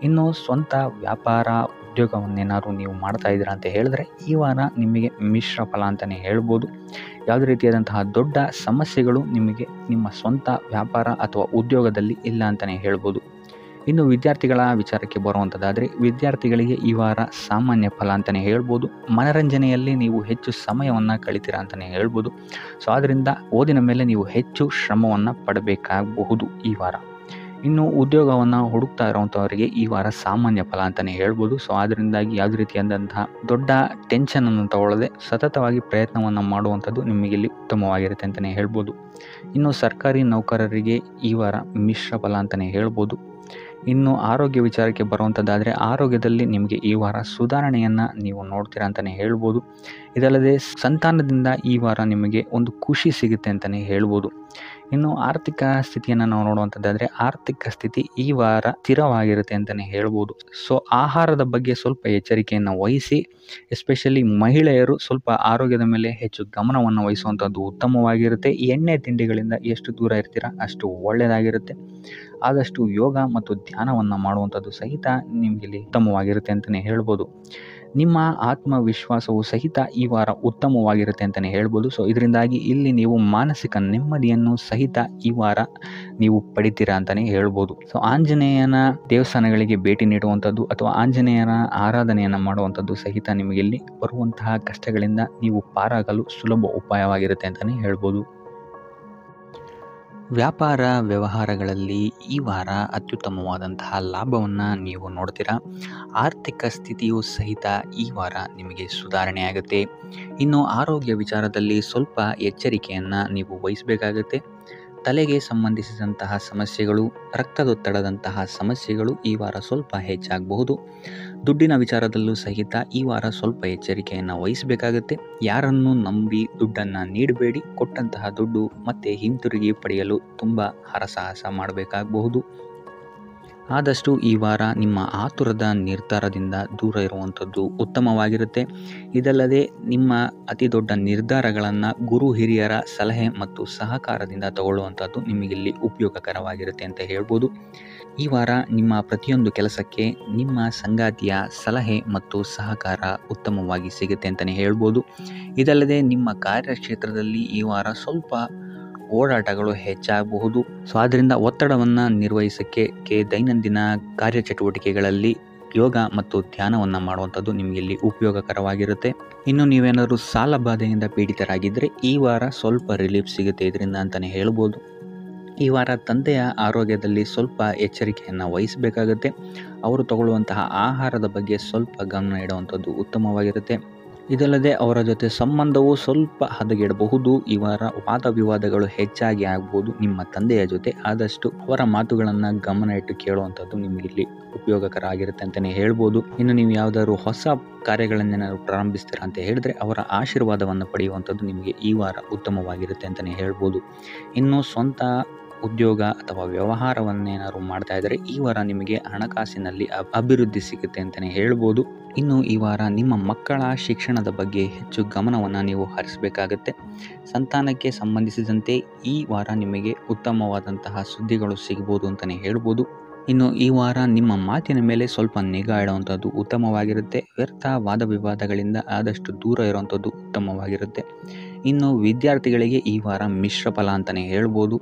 ಇನ್ನು ಸ್ವಂತ ವ್ಯಾಪಾರ ಉದ್ಯೋಗವನ್ನೇನಾದ್ರು ನೀವು ಮಾಡ್ತಾ ಇದ್ದೀರಾ ಅಂತ ಹೇಳಿದ್ರೆ ಈ ವಾರ ನಿಮಗೆ ಮಿಶ್ರ ಫಲ ಅಂತಲೇ ಹೇಳ್ಬೋದು. ಯಾವುದೇ ರೀತಿಯಾದಂತಹ ದೊಡ್ಡ ಸಮಸ್ಯೆಗಳು ನಿಮಗೆ ನಿಮ್ಮ ಸ್ವಂತ ವ್ಯಾಪಾರ ಅಥವಾ ಉದ್ಯೋಗದಲ್ಲಿ ಇಲ್ಲ ಅಂತಲೇ ಹೇಳ್ಬೋದು. ಇನ್ನು ವಿದ್ಯಾರ್ಥಿಗಳ ವಿಚಾರಕ್ಕೆ ಬರುವಂಥದ್ದಾದರೆ ವಿದ್ಯಾರ್ಥಿಗಳಿಗೆ ಈ ವಾರ ಸಾಮಾನ್ಯ ಫಲ ಅಂತಲೇ ಹೇಳ್ಬೋದು. ಮನರಂಜನೆಯಲ್ಲಿ ನೀವು ಹೆಚ್ಚು ಸಮಯವನ್ನು ಕಳಿತೀರಾ ಅಂತಲೇ ಹೇಳ್ಬೋದು. ಸೊ ಆದ್ದರಿಂದ ಓದಿನ ಮೇಲೆ ನೀವು ಹೆಚ್ಚು ಶ್ರಮವನ್ನು ಪಡಬೇಕಾಗಬಹುದು ಈ ವಾರ. ಇನ್ನು ಉದ್ಯೋಗವನ್ನು ಹುಡುಕ್ತಾ ಇರೋವಂಥವರಿಗೆ ಈ ವಾರ ಸಾಮಾನ್ಯ ಫಲ ಅಂತಲೇ ಹೇಳ್ಬೋದು. ಸೊ ಅದರಿಂದಾಗಿ ಯಾವುದೇ ರೀತಿಯಾದಂತಹ ದೊಡ್ಡ ಟೆನ್ಷನನ್ನು ತಗೊಳ್ಳದೆ ಸತತವಾಗಿ ಪ್ರಯತ್ನವನ್ನು ಮಾಡುವಂಥದ್ದು ನಿಮಗಿಲ್ಲಿ ಉತ್ತಮವಾಗಿರುತ್ತೆ ಅಂತಲೇ ಹೇಳ್ಬೋದು. ಇನ್ನು ಸರ್ಕಾರಿ ನೌಕರರಿಗೆ ಈ ವಾರ ಮಿಶ್ರ ಫಲ ಅಂತಲೇ ಹೇಳ್ಬೋದು. ಇನ್ನು ಆರೋಗ್ಯ ವಿಚಾರಕ್ಕೆ ಬರುವಂಥದ್ದಾದರೆ ಆರೋಗ್ಯದಲ್ಲಿ ನಿಮಗೆ ಈ ವಾರ ಸುಧಾರಣೆಯನ್ನು ನೀವು ನೋಡ್ತೀರಾ ಅಂತಲೇ ಹೇಳ್ಬೋದು. ಇದಲ್ಲದೆ ಸಂತಾನದಿಂದ ಈ ವಾರ ನಿಮಗೆ ಒಂದು ಖುಷಿ ಸಿಗುತ್ತೆ ಅಂತಲೇ ಹೇಳ್ಬೋದು. ಇನ್ನು ಆರ್ಥಿಕ ಸ್ಥಿತಿಯನ್ನು ನಾವು ನೋಡುವಂಥದ್ದಾದರೆ ಆರ್ಥಿಕ ಸ್ಥಿತಿ ಈ ವಾರ ಸ್ಥಿರವಾಗಿರುತ್ತೆ ಅಂತಲೇ ಹೇಳ್ಬೋದು. ಸೊ ಆಹಾರದ ಬಗ್ಗೆ ಸ್ವಲ್ಪ ಎಚ್ಚರಿಕೆಯನ್ನು ವಹಿಸಿ, ಎಸ್ಪೆಷಲಿ ಮಹಿಳೆಯರು ಸ್ವಲ್ಪ ಆರೋಗ್ಯದ ಮೇಲೆ ಹೆಚ್ಚು ಗಮನವನ್ನು ವಹಿಸುವಂಥದ್ದು ಉತ್ತಮವಾಗಿರುತ್ತೆ. ಎಣ್ಣೆ ತಿಂಡಿಗಳಿಂದ ಎಷ್ಟು ದೂರ ಇರ್ತೀರಾ ಅಷ್ಟು ಒಳ್ಳೆಯದಾಗಿರುತ್ತೆ. ಆದಷ್ಟು ಯೋಗ ಮತ್ತು ಧ್ಯಾನವನ್ನು ಮಾಡುವಂಥದ್ದು ಸಹಿತ ನಿಮಗಿಲ್ಲಿ ಉತ್ತಮವಾಗಿರುತ್ತೆ ಅಂತಲೇ ಹೇಳ್ಬೋದು. ನಿಮ್ಮ ಆತ್ಮವಿಶ್ವಾಸವು ಸಹಿತ ಈ ವಾರ ಉತ್ತಮವಾಗಿರುತ್ತೆ ಅಂತಲೇ ಹೇಳ್ಬೋದು. ಸೊ ಇದರಿಂದಾಗಿ ಇಲ್ಲಿ ನೀವು ಮಾನಸಿಕ ನೆಮ್ಮದಿಯನ್ನು ಸಹಿತ ಈ ವಾರ ನೀವು ಪಡಿತೀರಾ ಅಂತಲೇ ಹೇಳ್ಬೋದು. ಸೊ ಆಂಜನೇಯನ ದೇವಸ್ಥಾನಗಳಿಗೆ ಭೇಟಿ ನೀಡುವಂಥದ್ದು ಅಥವಾ ಆಂಜನೇಯನ ಆರಾಧನೆಯನ್ನು ಮಾಡುವಂಥದ್ದು ಸಹಿತ ನಿಮಗಿಲ್ಲಿ ಬರುವಂತಹ ಕಷ್ಟಗಳಿಂದ ನೀವು ಪಾರಾಗಲು ಸುಲಭ ಉಪಾಯವಾಗಿರುತ್ತೆ ಅಂತಲೇ ಹೇಳ್ಬೋದು. ವ್ಯಾಪಾರ ವ್ಯವಹಾರಗಳಲ್ಲಿ ಈ ವಾರ ಅತ್ಯುತ್ತಮವಾದಂತಹ ಲಾಭವನ್ನು ನೀವು ನೋಡ್ತೀರಾ. ಆರ್ಥಿಕ ಸ್ಥಿತಿಯು ಸಹಿತ ಈ ವಾರ ನಿಮಗೆ ಸುಧಾರಣೆಯಾಗುತ್ತೆ. ಇನ್ನು ಆರೋಗ್ಯ ವಿಚಾರದಲ್ಲಿ ಸ್ವಲ್ಪ ಎಚ್ಚರಿಕೆಯನ್ನು ನೀವು ವಹಿಸಬೇಕಾಗುತ್ತೆ. ತಲೆಗೆ ಸಂಬಂಧಿಸಿದಂತಹ ಸಮಸ್ಯೆಗಳು, ರಕ್ತದೊತ್ತಡದಂತಹ ಸಮಸ್ಯೆಗಳು ಈ ವಾರ ಸ್ವಲ್ಪ ಹೆಚ್ಚಾಗಬಹುದು. ದುಡ್ಡಿನ ವಿಚಾರದಲ್ಲೂ ಸಹಿತ ಈ ವಾರ ಸ್ವಲ್ಪ ಎಚ್ಚರಿಕೆಯನ್ನು ವಹಿಸಬೇಕಾಗುತ್ತೆ. ಯಾರನ್ನು ನಂಬಿ ದುಡ್ಡನ್ನು ನೀಡಬೇಡಿ. ಕೊಟ್ಟಂತಹ ದುಡ್ಡು ಮತ್ತೆ ಹಿಂತಿರುಗಿ ಪಡೆಯಲು ತುಂಬ ಹರಸಾಹಸ ಮಾಡಬೇಕಾಗಬಹುದು. ಆದಷ್ಟು ಈ ವಾರ ನಿಮ್ಮ ಆತುರದ ನಿರ್ಧಾರದಿಂದ ದೂರ ಇರುವಂಥದ್ದು ಉತ್ತಮವಾಗಿರುತ್ತೆ. ಇದಲ್ಲದೆ ನಿಮ್ಮ ಅತಿ ದೊಡ್ಡ ನಿರ್ಧಾರಗಳನ್ನು ಗುರು ಹಿರಿಯರ ಸಲಹೆ ಮತ್ತು ಸಹಕಾರದಿಂದ ತಗೊಳ್ಳುವಂಥದ್ದು ನಿಮಗಿಲ್ಲಿ ಉಪಯೋಗಕರವಾಗಿರುತ್ತೆ ಅಂತ ಹೇಳ್ಬೋದು. ಈ ವಾರ ನಿಮ್ಮ ಪ್ರತಿಯೊಂದು ಕೆಲಸಕ್ಕೆ ನಿಮ್ಮ ಸಂಗಾತಿಯ ಸಲಹೆ ಮತ್ತು ಸಹಕಾರ ಉತ್ತಮವಾಗಿ ಸಿಗುತ್ತೆ ಅಂತಲೇ ಹೇಳ್ಬೋದು. ಇದಲ್ಲದೆ ನಿಮ್ಮ ಕಾರ್ಯಕ್ಷೇತ್ರದಲ್ಲಿ ಈ ವಾರ ಸ್ವಲ್ಪ ಓಡಾಟಗಳು ಹೆಚ್ಚಾಗಬಹುದು. ಸೊ ಆದ್ದರಿಂದ ಒತ್ತಡವನ್ನು ನಿರ್ವಹಿಸೋಕ್ಕೆ ದೈನಂದಿನ ಕಾರ್ಯಚಟುವಟಿಕೆಗಳಲ್ಲಿ ಯೋಗ ಮತ್ತು ಧ್ಯಾನವನ್ನು ಮಾಡುವಂಥದ್ದು ನಿಮಗಿಲ್ಲಿ ಉಪಯೋಗಕರವಾಗಿರುತ್ತೆ. ಇನ್ನು ನೀವೇನಾದರೂ ಸಾಲ ಬಾಧೆಯಿಂದ ಪೀಡಿತರಾಗಿದ್ದರೆ ಈ ವಾರ ಸ್ವಲ್ಪ ರಿಲೀಫ್ ಸಿಗುತ್ತೆ ಇದರಿಂದ ಅಂತಲೇ ಹೇಳ್ಬೋದು. ಈ ವಾರ ತಂದೆಯ ಆರೋಗ್ಯದಲ್ಲಿ ಸ್ವಲ್ಪ ಎಚ್ಚರಿಕೆಯನ್ನು ವಹಿಸಬೇಕಾಗುತ್ತೆ. ಅವರು ತಗೊಳ್ಳುವಂತಹ ಆಹಾರದ ಬಗ್ಗೆ ಸ್ವಲ್ಪ ಗಮನ ಇಡುವಂಥದ್ದು ಉತ್ತಮವಾಗಿರುತ್ತೆ. ಇದಲ್ಲದೆ ಅವರ ಜೊತೆ ಸಂಬಂಧವು ಸ್ವಲ್ಪ ಹದಗೆಡಬಹುದು. ಈ ವಾರ ವಾದ ವಿವಾದಗಳು ಹೆಚ್ಚಾಗಿ ಆಗ್ಬೋದು ನಿಮ್ಮ ತಂದೆಯ ಜೊತೆ. ಆದಷ್ಟು ಅವರ ಮಾತುಗಳನ್ನು ಗಮನ ಇಟ್ಟು ಕೇಳುವಂಥದ್ದು ನಿಮಗಿಲ್ಲಿ ಉಪಯೋಗಕರ ಆಗಿರುತ್ತೆ ಅಂತಲೇ ಹೇಳ್ಬೋದು. ಇನ್ನು ನೀವು ಯಾವುದಾದ್ರು ಹೊಸ ಕಾರ್ಯಗಳನ್ನೇನಾದ್ರು ಪ್ರಾರಂಭಿಸ್ತೀರಾ ಅಂತ ಹೇಳಿದ್ರೆ ಅವರ ಆಶೀರ್ವಾದವನ್ನು ಪಡೆಯುವಂಥದ್ದು ನಿಮಗೆ ಈ ವಾರ ಉತ್ತಮವಾಗಿರುತ್ತೆ ಅಂತಲೇ ಹೇಳ್ಬೋದು. ಇನ್ನು ಸ್ವಂತ ಉದ್ಯೋಗ ಅಥವಾ ವ್ಯವಹಾರವನ್ನೇನಾದ್ರು ಮಾಡ್ತಾ ಇದ್ದರೆ ಈ ವಾರ ನಿಮಗೆ ಹಣಕಾಸಿನಲ್ಲಿ ಅಭಿವೃದ್ಧಿ ಸಿಗುತ್ತೆ ಅಂತಲೇ ಹೇಳ್ಬೋದು. ಇನ್ನು ಈ ವಾರ ನಿಮ್ಮ ಮಕ್ಕಳ ಶಿಕ್ಷಣದ ಬಗ್ಗೆ ಹೆಚ್ಚು ಗಮನವನ್ನು ನೀವು ಹರಿಸಬೇಕಾಗತ್ತೆ. ಸಂತಾನಕ್ಕೆ ಸಂಬಂಧಿಸಿದಂತೆ ಈ ವಾರ ನಿಮಗೆ ಉತ್ತಮವಾದಂತಹ ಸುದ್ದಿಗಳು ಸಿಗ್ಬೋದು ಅಂತಲೇ ಹೇಳ್ಬೋದು. ಇನ್ನು ಈ ವಾರ ನಿಮ್ಮ ಮಾತಿನ ಮೇಲೆ ಸ್ವಲ್ಪ ನಿಗಾ ಇಡುವಂಥದ್ದು ಉತ್ತಮವಾಗಿರುತ್ತೆ. ವ್ಯರ್ಥ ವಾದ ವಿವಾದಗಳಿಂದ ಆದಷ್ಟು ದೂರ ಇರುವಂಥದ್ದು ಉತ್ತಮವಾಗಿರುತ್ತೆ. ಇನ್ನು ವಿದ್ಯಾರ್ಥಿಗಳಿಗೆ ಈ ವಾರ ಮಿಶ್ರ ಫಲ ಅಂತಲೇ ಹೇಳ್ಬೋದು.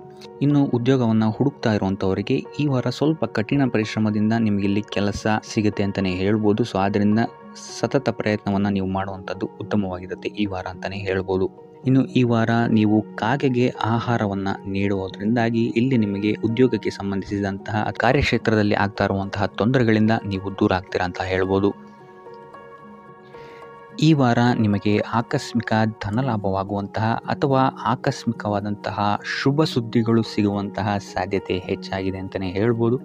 ಇನ್ನು ಉದ್ಯೋಗವನ್ನು ಹುಡುಕ್ತಾ ಇರುವಂಥವರಿಗೆ ಈ ವಾರ ಸ್ವಲ್ಪ ಕಠಿಣ ಪರಿಶ್ರಮದಿಂದ ನಿಮಗಿಲ್ಲಿ ಕೆಲಸ ಸಿಗುತ್ತೆ ಅಂತಲೇ ಹೇಳ್ಬೋದು. ಸೊ ಆದ್ದರಿಂದ ಸತತ ಪ್ರಯತ್ನವನ್ನು ನೀವು ಮಾಡುವಂಥದ್ದು ಉತ್ತಮವಾಗಿರುತ್ತೆ ಈ ವಾರ ಅಂತಲೇ ಹೇಳ್ಬೋದು. ಇನ್ನು ಈ ವಾರ ನೀವು ಕಾಗೆಗೆ ಆಹಾರವನ್ನು ನೀಡುವುದರಿಂದಾಗಿ ಇಲ್ಲಿ ನಿಮಗೆ ಉದ್ಯೋಗಕ್ಕೆ ಸಂಬಂಧಿಸಿದಂತಹ ಕಾರ್ಯಕ್ಷೇತ್ರದಲ್ಲಿ ಆಗ್ತಾ ಇರುವಂತಹ ತೊಂದರೆಗಳಿಂದ ನೀವು ದೂರ ಆಗ್ತೀರಾ ಅಂತ ಹೇಳ್ಬೋದು. ಈ ವಾರ ನಿಮಗೆ ಆಕಸ್ಮಿಕ ಧನಲಾಭವಾಗುವಂತಹ ಅಥವಾ ಆಕಸ್ಮಿಕವಾದಂತಹ ಶುಭ ಸುದ್ದಿಗಳು ಸಿಗುವಂತಹ ಸಾಧ್ಯತೆ ಹೆಚ್ಚಾಗಿದೆ ಅಂತಲೇ ಹೇಳ್ಬೋದು.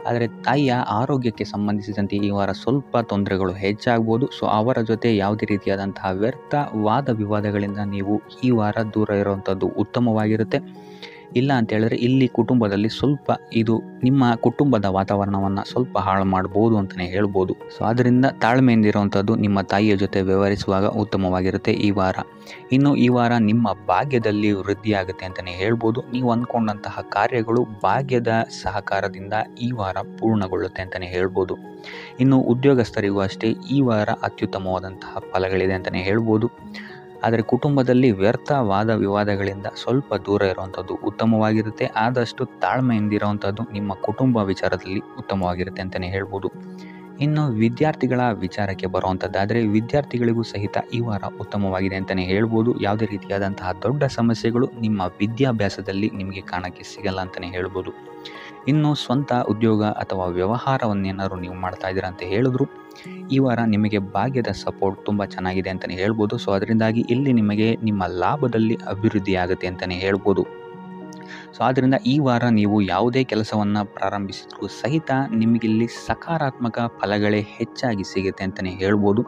ಆದರೆ ತಾಯಿಯ ಆರೋಗ್ಯಕ್ಕೆ ಸಂಬಂಧಿಸಿದಂತೆ ಈ ವಾರ ಸ್ವಲ್ಪ ತೊಂದರೆಗಳು ಹೆಚ್ಚಾಗ್ಬೋದು. ಸೊ ಅವರ ಜೊತೆ ಯಾವುದೇ ರೀತಿಯಾದಂತಹ ವ್ಯರ್ಥ ವಾದ ವಿವಾದಗಳಿಂದ ನೀವು ಈ ವಾರ ದೂರ ಇರುವಂಥದ್ದು ಉತ್ತಮವಾಗಿರುತ್ತೆ. ಇಲ್ಲ ಅಂತ ಹೇಳಿದ್ರೆ ಇಲ್ಲಿ ಕುಟುಂಬದಲ್ಲಿ ಸ್ವಲ್ಪ ಇದು ನಿಮ್ಮ ಕುಟುಂಬದ ವಾತಾವರಣವನ್ನು ಸ್ವಲ್ಪ ಹಾಳು ಮಾಡ್ಬೋದು ಅಂತಲೇ ಹೇಳ್ಬೋದು. ಸೊ ಅದರಿಂದ ತಾಳ್ಮೆಯಿಂದ ಇರುವಂಥದ್ದು ನಿಮ್ಮ ತಾಯಿಯ ಜೊತೆ ವ್ಯವಹರಿಸುವಾಗ ಉತ್ತಮವಾಗಿರುತ್ತೆ ಈ ವಾರ. ಇನ್ನು ಈ ವಾರ ನಿಮ್ಮ ಭಾಗ್ಯದಲ್ಲಿ ವೃದ್ಧಿಯಾಗುತ್ತೆ ಅಂತಲೇ ಹೇಳ್ಬೋದು. ನೀವು ಅಂದ್ಕೊಂಡಂತಹ ಕಾರ್ಯಗಳು ಭಾಗ್ಯದ ಸಹಕಾರದಿಂದ ಈ ವಾರ ಪೂರ್ಣಗೊಳ್ಳುತ್ತೆ ಅಂತಲೇ ಹೇಳ್ಬೋದು. ಇನ್ನು ಉದ್ಯೋಗಸ್ಥರಿಗೂ ಅಷ್ಟೇ ಈ ವಾರ ಅತ್ಯುತ್ತಮವಾದಂತಹ ಫಲಗಳಿದೆ ಅಂತಲೇ ಹೇಳ್ಬೋದು. ಆದರೆ ಕುಟುಂಬದಲ್ಲಿ ವ್ಯರ್ಥ ವಾದ ವಿವಾದಗಳಿಂದ ಸ್ವಲ್ಪ ದೂರ ಇರುವಂಥದ್ದು ಉತ್ತಮವಾಗಿರುತ್ತೆ. ಆದಷ್ಟು ತಾಳ್ಮೆಯಿಂದಿರುವಂಥದ್ದು ನಿಮ್ಮ ಕುಟುಂಬ ವಿಚಾರದಲ್ಲಿ ಉತ್ತಮವಾಗಿರುತ್ತೆ ಅಂತಲೇ ಹೇಳ್ಬೋದು. ಇನ್ನು ವಿದ್ಯಾರ್ಥಿಗಳ ವಿಚಾರಕ್ಕೆ ಬರುವಂಥದ್ದಾದರೆ ವಿದ್ಯಾರ್ಥಿಗಳಿಗೂ ಸಹಿತ ಈ ವಾರ ಉತ್ತಮವಾಗಿದೆ ಅಂತಲೇ ಹೇಳ್ಬೋದು. ಯಾವುದೇ ರೀತಿಯಾದಂತಹ ದೊಡ್ಡ ಸಮಸ್ಯೆಗಳು ನಿಮ್ಮ ವಿದ್ಯಾಭ್ಯಾಸದಲ್ಲಿ ನಿಮಗೆ ಕಾಣಕ್ಕೆ ಸಿಗಲ್ಲ ಅಂತಲೇ ಹೇಳ್ಬೋದು. ಇನ್ನು ಸ್ವಂತ ಉದ್ಯೋಗ ಅಥವಾ ವ್ಯವಹಾರವನ್ನೇನಾದ್ರು ನೀವು ಮಾಡ್ತಾ ಇದ್ದೀರಾ ಅಂತ ಹೇಳಿದ್ರು ಈ ವಾರ ನಿಮಗೆ ಭಾಗ್ಯದ ಸಪೋರ್ಟ್ ತುಂಬ ಚೆನ್ನಾಗಿದೆ ಅಂತಲೇ ಹೇಳ್ಬೋದು. ಸೊ ಅದರಿಂದಾಗಿ ಇಲ್ಲಿ ನಿಮಗೆ ನಿಮ್ಮ ಲಾಭದಲ್ಲಿ ಅಭಿವೃದ್ಧಿ ಆಗುತ್ತೆ ಅಂತಲೇ ಹೇಳ್ಬೋದು. ಸೊ ಆದ್ದರಿಂದ ಈ ವಾರ ನೀವು ಯಾವುದೇ ಕೆಲಸವನ್ನು ಪ್ರಾರಂಭಿಸಿದ್ರೂ ಸಹಿತ ನಿಮಗಿಲ್ಲಿ ಸಕಾರಾತ್ಮಕ ಫಲಗಳೇ ಹೆಚ್ಚಾಗಿ ಸಿಗುತ್ತೆ ಅಂತಲೇ ಹೇಳ್ಬೋದು.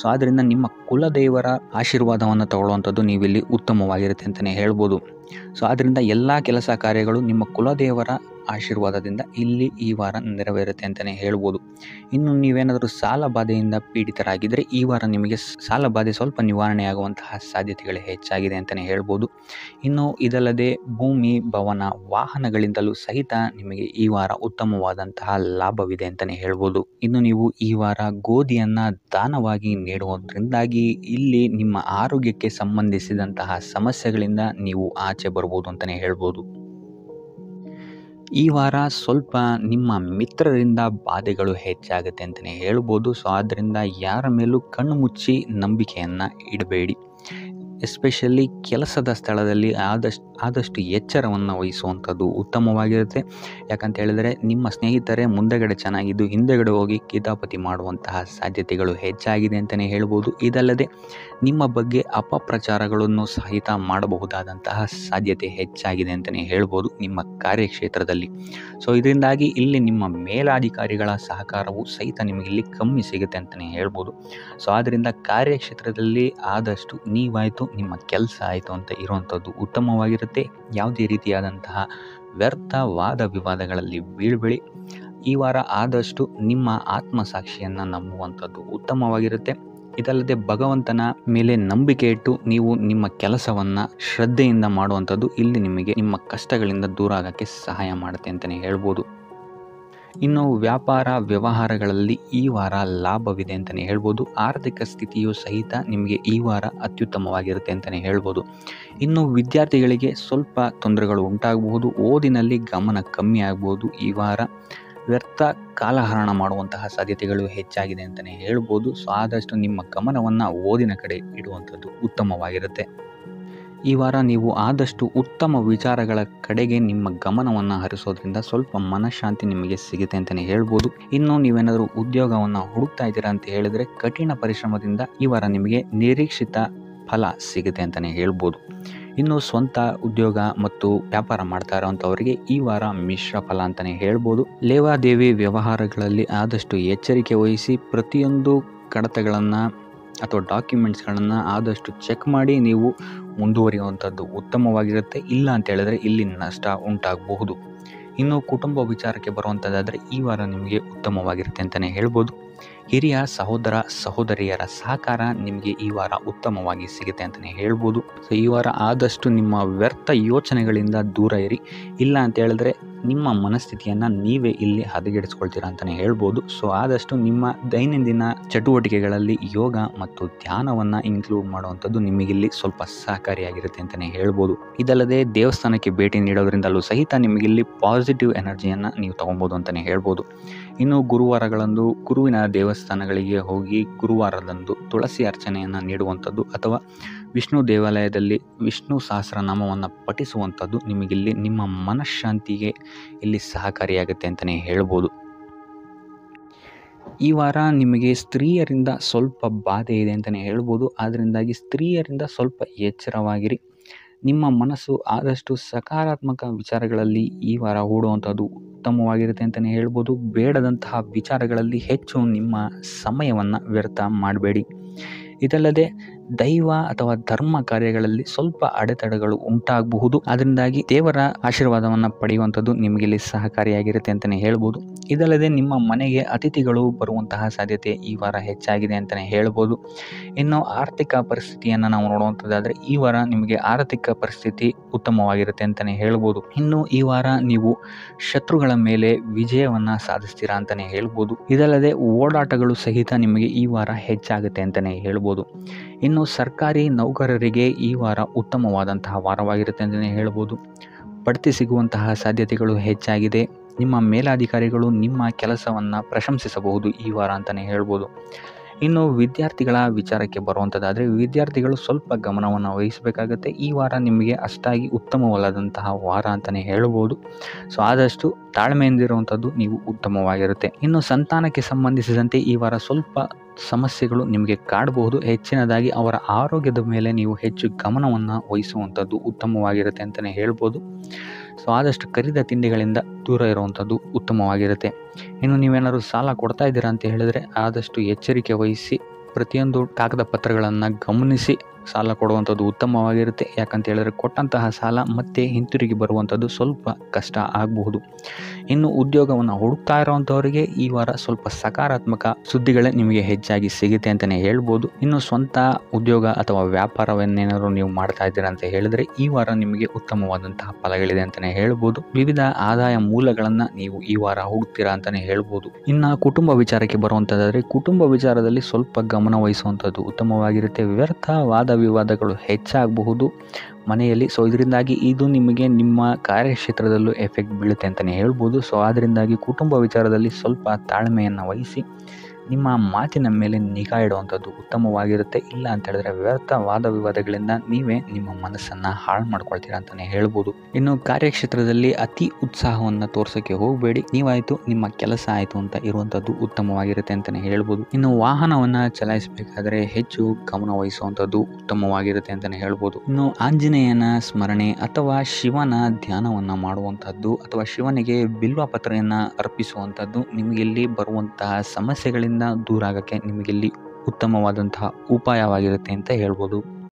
ಸೊ ಆದ್ದರಿಂದ ನಿಮ್ಮ ಕುಲದೇವರ ಆಶೀರ್ವಾದವನ್ನು ತಗೊಳ್ಳುವಂಥದ್ದು ನೀವಿಲ್ಲಿ ಉತ್ತಮವಾಗಿರುತ್ತೆ ಅಂತಲೇ ಹೇಳ್ಬೋದು. ಸೊ ಆದ್ದರಿಂದ ಎಲ್ಲ ಕೆಲಸ ಕಾರ್ಯಗಳು ನಿಮ್ಮ ಕುಲದೇವರ ಆಶೀರ್ವಾದದಿಂದ ಇಲ್ಲಿ ಈ ವಾರ ನೆರವೇರುತ್ತೆ ಅಂತಲೇ ಹೇಳ್ಬೋದು. ಇನ್ನು ನೀವೇನಾದರೂ ಸಾಲ ಬಾಧೆಯಿಂದ ಪೀಡಿತರಾಗಿದ್ದರೆ ಈ ವಾರ ನಿಮಗೆ ಸಾಲ ಬಾಧೆ ಸ್ವಲ್ಪ ನಿವಾರಣೆಯಾಗುವಂತಹ ಸಾಧ್ಯತೆಗಳು ಹೆಚ್ಚಾಗಿದೆ ಅಂತಲೇ ಹೇಳ್ಬೋದು. ಇನ್ನು ಇದಲ್ಲದೆ ಭೂಮಿ, ಭವನ, ವಾಹನಗಳಿಂದಲೂ ಸಹಿತ ನಿಮಗೆ ಈ ವಾರ ಉತ್ತಮವಾದಂತಹ ಲಾಭವಿದೆ ಅಂತಲೇ ಹೇಳ್ಬೋದು. ಇನ್ನು ನೀವು ಈ ವಾರ ಗೋಧಿಯನ್ನು ದಾನವಾಗಿ ನೀಡುವುದರಿಂದಾಗಿ ಇಲ್ಲಿ ನಿಮ್ಮ ಆರೋಗ್ಯಕ್ಕೆ ಸಂಬಂಧಿಸಿದಂತಹ ಸಮಸ್ಯೆಗಳಿಂದ ನೀವು ಆಚೆ ಬರ್ಬೋದು ಅಂತಲೇ ಹೇಳ್ಬೋದು. ಈ ವಾರ ಸ್ವಲ್ಪ ನಿಮ್ಮ ಮಿತ್ರರಿಂದ ಬಾಧೆಗಳು ಹೆಚ್ಚಾಗುತ್ತೆ ಅಂತಲೇ ಹೇಳ್ಬೋದು. ಸೊ ಆದ್ದರಿಂದ ಯಾರ ಮೇಲೂ ಕಣ್ಣು ಮುಚ್ಚಿ ನಂಬಿಕೆಯನ್ನು ಇಡಬೇಡಿ. ಎಸ್ಪೆಷಲಿ ಕೆಲಸದ ಸ್ಥಳದಲ್ಲಿ ಆದಷ್ಟು ಎಚ್ಚರವನ್ನು ವಹಿಸುವಂಥದ್ದು ಉತ್ತಮವಾಗಿರುತ್ತೆ. ಯಾಕಂತ ಹೇಳಿದರೆ ನಿಮ್ಮ ಸ್ನೇಹಿತರೇ ಮುಂದೆಗಡೆ ಚೆನ್ನಾಗಿದ್ದು ಹಿಂದೆಗಡೆ ಹೋಗಿ ಕಿತಾಪತಿ ಮಾಡುವಂತಹ ಸಾಧ್ಯತೆಗಳು ಹೆಚ್ಚಾಗಿದೆ ಅಂತಲೇ ಹೇಳ್ಬೋದು. ಇದಲ್ಲದೆ ನಿಮ್ಮ ಬಗ್ಗೆ ಅಪಪ್ರಚಾರಗಳನ್ನು ಸಹಿತ ಮಾಡಬಹುದಾದಂತಹ ಸಾಧ್ಯತೆ ಹೆಚ್ಚಾಗಿದೆ ಅಂತಲೇ ಹೇಳ್ಬೋದು ನಿಮ್ಮ ಕಾರ್ಯಕ್ಷೇತ್ರದಲ್ಲಿ. ಸೊ ಇದರಿಂದಾಗಿ ಇಲ್ಲಿ ನಿಮ್ಮ ಮೇಲಾಧಿಕಾರಿಗಳ ಸಹಕಾರವು ಸಹಿತ ನಿಮಗೆ ಇಲ್ಲಿ ಕಮ್ಮಿ ಸಿಗುತ್ತೆ ಅಂತಲೇ ಹೇಳ್ಬೋದು. ಸೊ ಆದ್ದರಿಂದ ಕಾರ್ಯಕ್ಷೇತ್ರದಲ್ಲಿ ಆದಷ್ಟು ನೀವಾಯಿತು ನಿಮ್ಮ ಕೆಲಸ ಆಯಿತು ಅಂತ ಇರುವಂಥದ್ದು ಉತ್ತಮವಾಗಿರುತ್ತೆ. ಯಾವುದೇ ರೀತಿಯಾದಂತಹ ವ್ಯರ್ಥ ವಾದ ವಿವಾದಗಳಲ್ಲಿ ಬೀಳ್ಬೇಡಿ. ಈ ವಾರ ಆದಷ್ಟು ನಿಮ್ಮ ಆತ್ಮಸಾಕ್ಷಿಯನ್ನು ನಂಬುವಂಥದ್ದು ಉತ್ತಮವಾಗಿರುತ್ತೆ. ಇದಲ್ಲದೆ ಭಗವಂತನ ಮೇಲೆ ನಂಬಿಕೆ ಇಟ್ಟು ನೀವು ನಿಮ್ಮ ಕೆಲಸವನ್ನು ಶ್ರದ್ಧೆಯಿಂದ ಮಾಡುವಂಥದ್ದು ಇಲ್ಲಿ ನಿಮಗೆ ನಿಮ್ಮ ಕಷ್ಟಗಳಿಂದ ದೂರ ಆಗೋಕ್ಕೆ ಸಹಾಯ ಮಾಡುತ್ತೆ ಅಂತಲೇ ಹೇಳ್ಬೋದು. ಇನ್ನು ವ್ಯಾಪಾರ ವ್ಯವಹಾರಗಳಲ್ಲಿ ಈ ವಾರ ಲಾಭವಿದೆ ಅಂತಲೇ ಹೇಳ್ಬೋದು. ಆರ್ಥಿಕ ಸ್ಥಿತಿಯು ಸಹಿತ ನಿಮಗೆ ಈ ವಾರ ಅತ್ಯುತ್ತಮವಾಗಿರುತ್ತೆ ಅಂತಲೇ ಹೇಳ್ಬೋದು. ಇನ್ನು ವಿದ್ಯಾರ್ಥಿಗಳಿಗೆ ಸ್ವಲ್ಪ ತೊಂದರೆಗಳು ಉಂಟಾಗಬಹುದು. ಓದಿನಲ್ಲಿ ಗಮನ ಕಮ್ಮಿ ಆಗ್ಬೋದು. ಈ ವಾರ ವ್ಯರ್ಥ ಕಾಲಹರಣ ಮಾಡುವಂತಹ ಸಾಧ್ಯತೆಗಳು ಹೆಚ್ಚಾಗಿದೆ ಅಂತಲೇ ಹೇಳ್ಬೋದು. ಸೊ ಆದಷ್ಟು ನಿಮ್ಮ ಗಮನವನ್ನು ಓದಿನ ಕಡೆ ಇಡುವಂಥದ್ದು ಉತ್ತಮವಾಗಿರುತ್ತೆ. ಈ ವಾರ ನೀವು ಆದಷ್ಟು ಉತ್ತಮ ವಿಚಾರಗಳ ಕಡೆಗೆ ನಿಮ್ಮ ಗಮನವನ್ನು ಹರಿಸೋದ್ರಿಂದ ಸ್ವಲ್ಪ ಮನಃಶಾಂತಿ ನಿಮಗೆ ಸಿಗುತ್ತೆ ಅಂತಲೇ ಹೇಳ್ಬೋದು. ಇನ್ನು ನೀವೇನಾದರೂ ಉದ್ಯೋಗವನ್ನು ಹುಡುಕ್ತಾ ಇದ್ದೀರಾ ಅಂತ ಹೇಳಿದರೆ ಕಠಿಣ ಪರಿಶ್ರಮದಿಂದ ಈ ವಾರ ನಿಮಗೆ ನಿರೀಕ್ಷಿತ ಫಲ ಸಿಗುತ್ತೆ ಅಂತಲೇ ಹೇಳ್ಬೋದು. ಇನ್ನು ಸ್ವಂತ ಉದ್ಯೋಗ ಮತ್ತು ವ್ಯಾಪಾರ ಮಾಡ್ತಾ ಇರೋವಂಥವರಿಗೆ ಈ ವಾರ ಮಿಶ್ರ ಫಲ ಅಂತಲೇ ಹೇಳ್ಬೋದು. ಲೇವಾದೇವಿ ವ್ಯವಹಾರಗಳಲ್ಲಿ ಆದಷ್ಟು ಎಚ್ಚರಿಕೆ ವಹಿಸಿ ಪ್ರತಿಯೊಂದು ಕಡತಗಳನ್ನು ಅಥವಾ ಡಾಕ್ಯುಮೆಂಟ್ಸ್ಗಳನ್ನು ಆದಷ್ಟು ಚೆಕ್ ಮಾಡಿ ನೀವು ಮುಂದುವರಿಯುವಂಥದ್ದು ಉತ್ತಮವಾಗಿರುತ್ತೆ. ಇಲ್ಲ ಅಂತ ಹೇಳಿದ್ರೆ ಇಲ್ಲಿ ನಷ್ಟ ಉಂಟಾಗಬಹುದು. ಇನ್ನು ಕುಟುಂಬ ವಿಚಾರಕ್ಕೆ ಬರುವಂಥದ್ದಾದರೆ ಈ ವಾರ ನಿಮಗೆ ಉತ್ತಮವಾಗಿರುತ್ತೆ ಅಂತಲೇ ಹೇಳ್ಬೋದು. ಹಿರಿಯ ಸಹೋದರ ಸಹೋದರಿಯರ ಸಹಕಾರ ನಿಮಗೆ ಈ ವಾರ ಉತ್ತಮವಾಗಿ ಸಿಗುತ್ತೆ ಅಂತಲೇ ಹೇಳ್ಬೋದು. ಸೊ ಈ ವಾರ ಆದಷ್ಟು ನಿಮ್ಮ ವ್ಯರ್ಥ ಯೋಚನೆಗಳಿಂದ ದೂರ ಇರಿ. ಇಲ್ಲ ಅಂತ ಹೇಳಿದ್ರೆ ನಿಮ್ಮ ಮನಸ್ಥಿತಿಯನ್ನು ನೀವೇ ಇಲ್ಲಿ ಹದಗೆಡಿಸ್ಕೊಳ್ತೀರಾ ಅಂತಲೇ ಹೇಳ್ಬೋದು. ಸೊ ಆದಷ್ಟು ನಿಮ್ಮ ದೈನಂದಿನ ಚಟುವಟಿಕೆಗಳಲ್ಲಿ ಯೋಗ ಮತ್ತು ಧ್ಯಾನವನ್ನು ಇನ್ಕ್ಲೂಡ್ ಮಾಡುವಂಥದ್ದು ನಿಮಗಿಲ್ಲಿ ಸ್ವಲ್ಪ ಸಹಕಾರಿಯಾಗಿರುತ್ತೆ ಅಂತಲೇ ಹೇಳ್ಬೋದು. ಇದಲ್ಲದೆ ದೇವಸ್ಥಾನಕ್ಕೆ ಭೇಟಿ ನೀಡೋದ್ರಿಂದಲೂ ಸಹಿತ ನಿಮಗಿಲ್ಲಿ ಪಾಸಿಟಿವ್ ಎನರ್ಜಿಯನ್ನು ನೀವು ತೊಗೊಬೋದು ಅಂತಲೇ ಹೇಳ್ಬೋದು. ಇನ್ನು ಗುರುವಾರಗಳಂದು ಗುರುವಿನ ದೇವಸ್ಥಾನಗಳಿಗೆ ಹೋಗಿ ಗುರುವಾರದಂದು ತುಳಸಿ ಅರ್ಚನೆಯನ್ನು ನೀಡುವಂಥದ್ದು ಅಥವಾ ವಿಷ್ಣು ದೇವಾಲಯದಲ್ಲಿ ವಿಷ್ಣು ಸಹಸ್ರನಾಮವನ್ನು ಪಠಿಸುವಂಥದ್ದು ನಿಮಗಿಲ್ಲಿ ನಿಮ್ಮ ಮನಃಶಾಂತಿಗೆ ಇಲ್ಲಿ ಸಹಕಾರಿಯಾಗುತ್ತೆ ಅಂತಲೇ ಹೇಳ್ಬೋದು. ಈ ವಾರ ನಿಮಗೆ ಸ್ತ್ರೀಯರಿಂದ ಸ್ವಲ್ಪ ಬಾಧೆ ಇದೆ ಅಂತಲೇ ಹೇಳ್ಬೋದು. ಆದ್ದರಿಂದಾಗಿ ಸ್ತ್ರೀಯರಿಂದ ಸ್ವಲ್ಪ ಎಚ್ಚರವಾಗಿರಿ. ನಿಮ್ಮ ಮನಸ್ಸು ಆದಷ್ಟು ಸಕಾರಾತ್ಮಕ ವಿಚಾರಗಳಲ್ಲಿ ಈ ವಾರ ಹೂಡುವಂಥದ್ದು ಉತ್ತಮವಾಗಿರುತ್ತೆ ಅಂತಲೇ ಹೇಳ್ಬೋದು. ಬೇಡದಂತಹ ವಿಚಾರಗಳಲ್ಲಿ ಹೆಚ್ಚು ನಿಮ್ಮ ಸಮಯವನ್ನು ವ್ಯರ್ಥ ಮಾಡಬೇಡಿ. ಇದಲ್ಲದೆ ದೈವ ಅಥವಾ ಧರ್ಮ ಕಾರ್ಯಗಳಲ್ಲಿ ಸ್ವಲ್ಪ ಅಡೆತಡೆಗಳು ಉಂಟಾಗಬಹುದು. ಅದರಿಂದಾಗಿ ದೇವರ ಆಶೀರ್ವಾದವನ್ನು ಪಡೆಯುವಂಥದ್ದು ನಿಮಗಿಲ್ಲಿ ಸಹಕಾರಿಯಾಗಿರುತ್ತೆ ಅಂತಲೇ ಹೇಳ್ಬೋದು. ಇದಲ್ಲದೆ ನಿಮ್ಮ ಮನೆಗೆ ಅತಿಥಿಗಳು ಬರುವಂತಹ ಸಾಧ್ಯತೆ ಈ ವಾರ ಹೆಚ್ಚಾಗಿದೆ ಅಂತಲೇ ಹೇಳ್ಬೋದು. ಇನ್ನು ಆರ್ಥಿಕ ಪರಿಸ್ಥಿತಿಯನ್ನು ನಾವು ನೋಡುವಂಥದ್ದಾದರೆ ಈ ವಾರ ನಿಮಗೆ ಆರ್ಥಿಕ ಪರಿಸ್ಥಿತಿ ಉತ್ತಮವಾಗಿರುತ್ತೆ ಅಂತಲೇ ಹೇಳ್ಬೋದು. ಇನ್ನು ಈ ವಾರ ನೀವು ಶತ್ರುಗಳ ಮೇಲೆ ವಿಜಯವನ್ನು ಸಾಧಿಸ್ತೀರಾ ಅಂತಲೇ ಹೇಳ್ಬೋದು. ಇದಲ್ಲದೆ ಓಡಾಟಗಳು ಸಹಿತ ನಿಮಗೆ ಈ ವಾರ ಹೆಚ್ಚಾಗುತ್ತೆ ಅಂತಲೇ ಹೇಳ್ಬೋದು. ಇನ್ನು ಸರ್ಕಾರಿ ನೌಕರರಿಗೆ ಈ ವಾರ ಉತ್ತಮವಾದಂತಹ ವಾರವಾಗಿರುತ್ತೆ ಅಂತಲೇ ಹೇಳ್ಬೋದು. ಬಡ್ತಿ ಸಿಗುವಂತಹ ಸಾಧ್ಯತೆಗಳು ಹೆಚ್ಚಾಗಿದೆ. ನಿಮ್ಮ ಮೇಲಾಧಿಕಾರಿಗಳು ನಿಮ್ಮ ಕೆಲಸವನ್ನು ಪ್ರಶಂಸಿಸಬಹುದು ಈ ವಾರ ಅಂತಲೇ ಹೇಳ್ಬೋದು. ಇನ್ನು ವಿದ್ಯಾರ್ಥಿಗಳ ವಿಚಾರಕ್ಕೆ ಬರುವಂಥದ್ದಾದರೆ ವಿದ್ಯಾರ್ಥಿಗಳು ಸ್ವಲ್ಪ ಗಮನವನ್ನು ವಹಿಸಬೇಕಾಗತ್ತೆ. ಈ ವಾರ ನಿಮಗೆ ಅಷ್ಟಾಗಿ ಉತ್ತಮವಲ್ಲದಂತಹ ವಾರ ಅಂತಲೇ ಹೇಳ್ಬೋದು. ಸೊ ಆದಷ್ಟು ತಾಳ್ಮೆಯಿಂದಿರುವಂಥದ್ದು ನೀವು ಉತ್ತಮವಾಗಿರುತ್ತೆ. ಇನ್ನು ಸಂತಾನಕ್ಕೆ ಸಂಬಂಧಿಸಿದಂತೆ ಈ ವಾರ ಸ್ವಲ್ಪ ಸಮಸ್ಯೆಗಳು ನಿಮಗೆ ಕಾಡಬಹುದು. ಹೆಚ್ಚಿನದಾಗಿ ಅವರ ಆರೋಗ್ಯದ ಮೇಲೆ ನೀವು ಹೆಚ್ಚು ಗಮನವನ್ನು ವಹಿಸುವಂಥದ್ದು ಉತ್ತಮವಾಗಿರುತ್ತೆ ಅಂತಲೇ ಹೇಳ್ಬೋದು. ಸೊ ಆದಷ್ಟು ಕರಿದ ತಿಂಡಿಗಳಿಂದ ದೂರ ಇರುವಂಥದ್ದು ಉತ್ತಮವಾಗಿರುತ್ತೆ. ಇನ್ನು ನೀವೇನಾದ್ರು ಸಾಲ ಕೊಡ್ತಾ ಇದ್ದೀರಾ ಅಂತ ಹೇಳಿದರೆ ಆದಷ್ಟು ಎಚ್ಚರಿಕೆ ವಹಿಸಿ ಪ್ರತಿಯೊಂದು ಕಾಗದ ಪತ್ರಗಳನ್ನು ಗಮನಿಸಿ ಸಾಲ ಕೊಡುವಂಥದ್ದು ಉತ್ತಮವಾಗಿರುತ್ತೆ. ಯಾಕಂತ ಹೇಳಿದ್ರೆ ಕೊಟ್ಟಂತಹ ಸಾಲ ಮತ್ತೆ ಹಿಂತಿರುಗಿ ಬರುವಂಥದ್ದು ಸ್ವಲ್ಪ ಕಷ್ಟ ಆಗಬಹುದು. ಇನ್ನು ಉದ್ಯೋಗವನ್ನು ಹುಡುಕ್ತಾ ಇರೋವಂಥವರಿಗೆ ಈ ವಾರ ಸ್ವಲ್ಪ ಸಕಾರಾತ್ಮಕ ಸುದ್ದಿಗಳೇ ನಿಮಗೆ ಹೆಚ್ಚಾಗಿ ಸಿಗುತ್ತೆ ಅಂತಲೇ ಹೇಳ್ಬೋದು. ಇನ್ನು ಸ್ವಂತ ಉದ್ಯೋಗ ಅಥವಾ ವ್ಯಾಪಾರವನ್ನೇನಾದ್ರು ನೀವು ಮಾಡ್ತಾ ಇದ್ದೀರಾ ಅಂತ ಹೇಳಿದ್ರೆ ಈ ವಾರ ನಿಮಗೆ ಉತ್ತಮವಾದಂತಹ ಫಲಗಳಿದೆ ಅಂತಲೇ ಹೇಳ್ಬೋದು. ವಿವಿಧ ಆದಾಯ ಮೂಲಗಳನ್ನು ನೀವು ಈ ವಾರ ಹುಡುಕ್ತೀರಾ ಅಂತಲೇ ಹೇಳ್ಬೋದು. ಇನ್ನು ಕುಟುಂಬ ವಿಚಾರಕ್ಕೆ ಬರುವಂಥದ್ದಾದರೆ ಕುಟುಂಬ ವಿಚಾರದಲ್ಲಿ ಸ್ವಲ್ಪ ಗಮನ ವಹಿಸುವಂಥದ್ದು ಉತ್ತಮವಾಗಿರುತ್ತೆ. ವ್ಯರ್ಥ ವಾದ ವಿವಾದಗಳು ಹೆಚ್ಚಾಗಬಹುದು ಮನೆಯಲ್ಲಿ. ಸೊ ಇದರಿಂದಾಗಿ ಇದು ನಿಮಗೆ ನಿಮ್ಮ ಕಾರ್ಯಕ್ಷೇತ್ರದಲ್ಲೂ ಎಫೆಕ್ಟ್ ಬೀಳುತ್ತೆ ಅಂತಲೇ ಹೇಳ್ಬೋದು. ಸೊ ಅದರಿಂದಾಗಿ ಕುಟುಂಬ ವಿಚಾರದಲ್ಲಿ ಸ್ವಲ್ಪ ತಾಳ್ಮೆಯನ್ನು ವಹಿಸಿ ನಿಮ್ಮ ಮಾತಿನ ಮೇಲೆ ನಿಗಾ ಇಡುವಂಥದ್ದು ಉತ್ತಮವಾಗಿರುತ್ತೆ. ಇಲ್ಲ ಅಂತ ಹೇಳಿದ್ರೆ ವ್ಯರ್ಥ ವಾದ ವಿವಾದಗಳಿಂದ ನೀವೇ ನಿಮ್ಮ ಮನಸ್ಸನ್ನು ಹಾಳು ಮಾಡ್ಕೊಳ್ತೀರಾ ಅಂತಲೇ ಹೇಳ್ಬೋದು. ಇನ್ನು ಕಾರ್ಯಕ್ಷೇತ್ರದಲ್ಲಿ ಅತಿ ಉತ್ಸಾಹವನ್ನು ತೋರ್ಸೋಕ್ಕೆ ಹೋಗಬೇಡಿ. ನೀವಾಯಿತು ನಿಮ್ಮ ಕೆಲಸ ಆಯಿತು ಅಂತ ಇರುವಂಥದ್ದು ಉತ್ತಮವಾಗಿರುತ್ತೆ ಅಂತಲೇ ಹೇಳ್ಬೋದು. ಇನ್ನು ವಾಹನವನ್ನು ಚಲಾಯಿಸಬೇಕಾದ್ರೆ ಹೆಚ್ಚು ಗಮನ ವಹಿಸುವಂಥದ್ದು ಉತ್ತಮವಾಗಿರುತ್ತೆ ಅಂತಲೇ ಹೇಳ್ಬೋದು. ಇನ್ನು ಆಂಜನೇಯನ ಸ್ಮರಣೆ ಅಥವಾ ಶಿವನ ಧ್ಯಾನವನ್ನು ಮಾಡುವಂಥದ್ದು ಅಥವಾ ಶಿವನಿಗೆ ಬಿಲ್ವ ಪತ್ರೆಯನ್ನು ಅರ್ಪಿಸುವಂಥದ್ದು ನಿಮಗಿಲ್ಲಿ ಬರುವಂತಹ ಸಮಸ್ಯೆಗಳಿಂದ ದೂರ ಆಗೋಕ್ಕೆ ನಿಮಗಿಲ್ಲಿ ಉತ್ತಮವಾದಂತಹ ಉಪಾಯವಾಗಿರುತ್ತೆ ಅಂತ ಹೇಳ್ಬೋದು.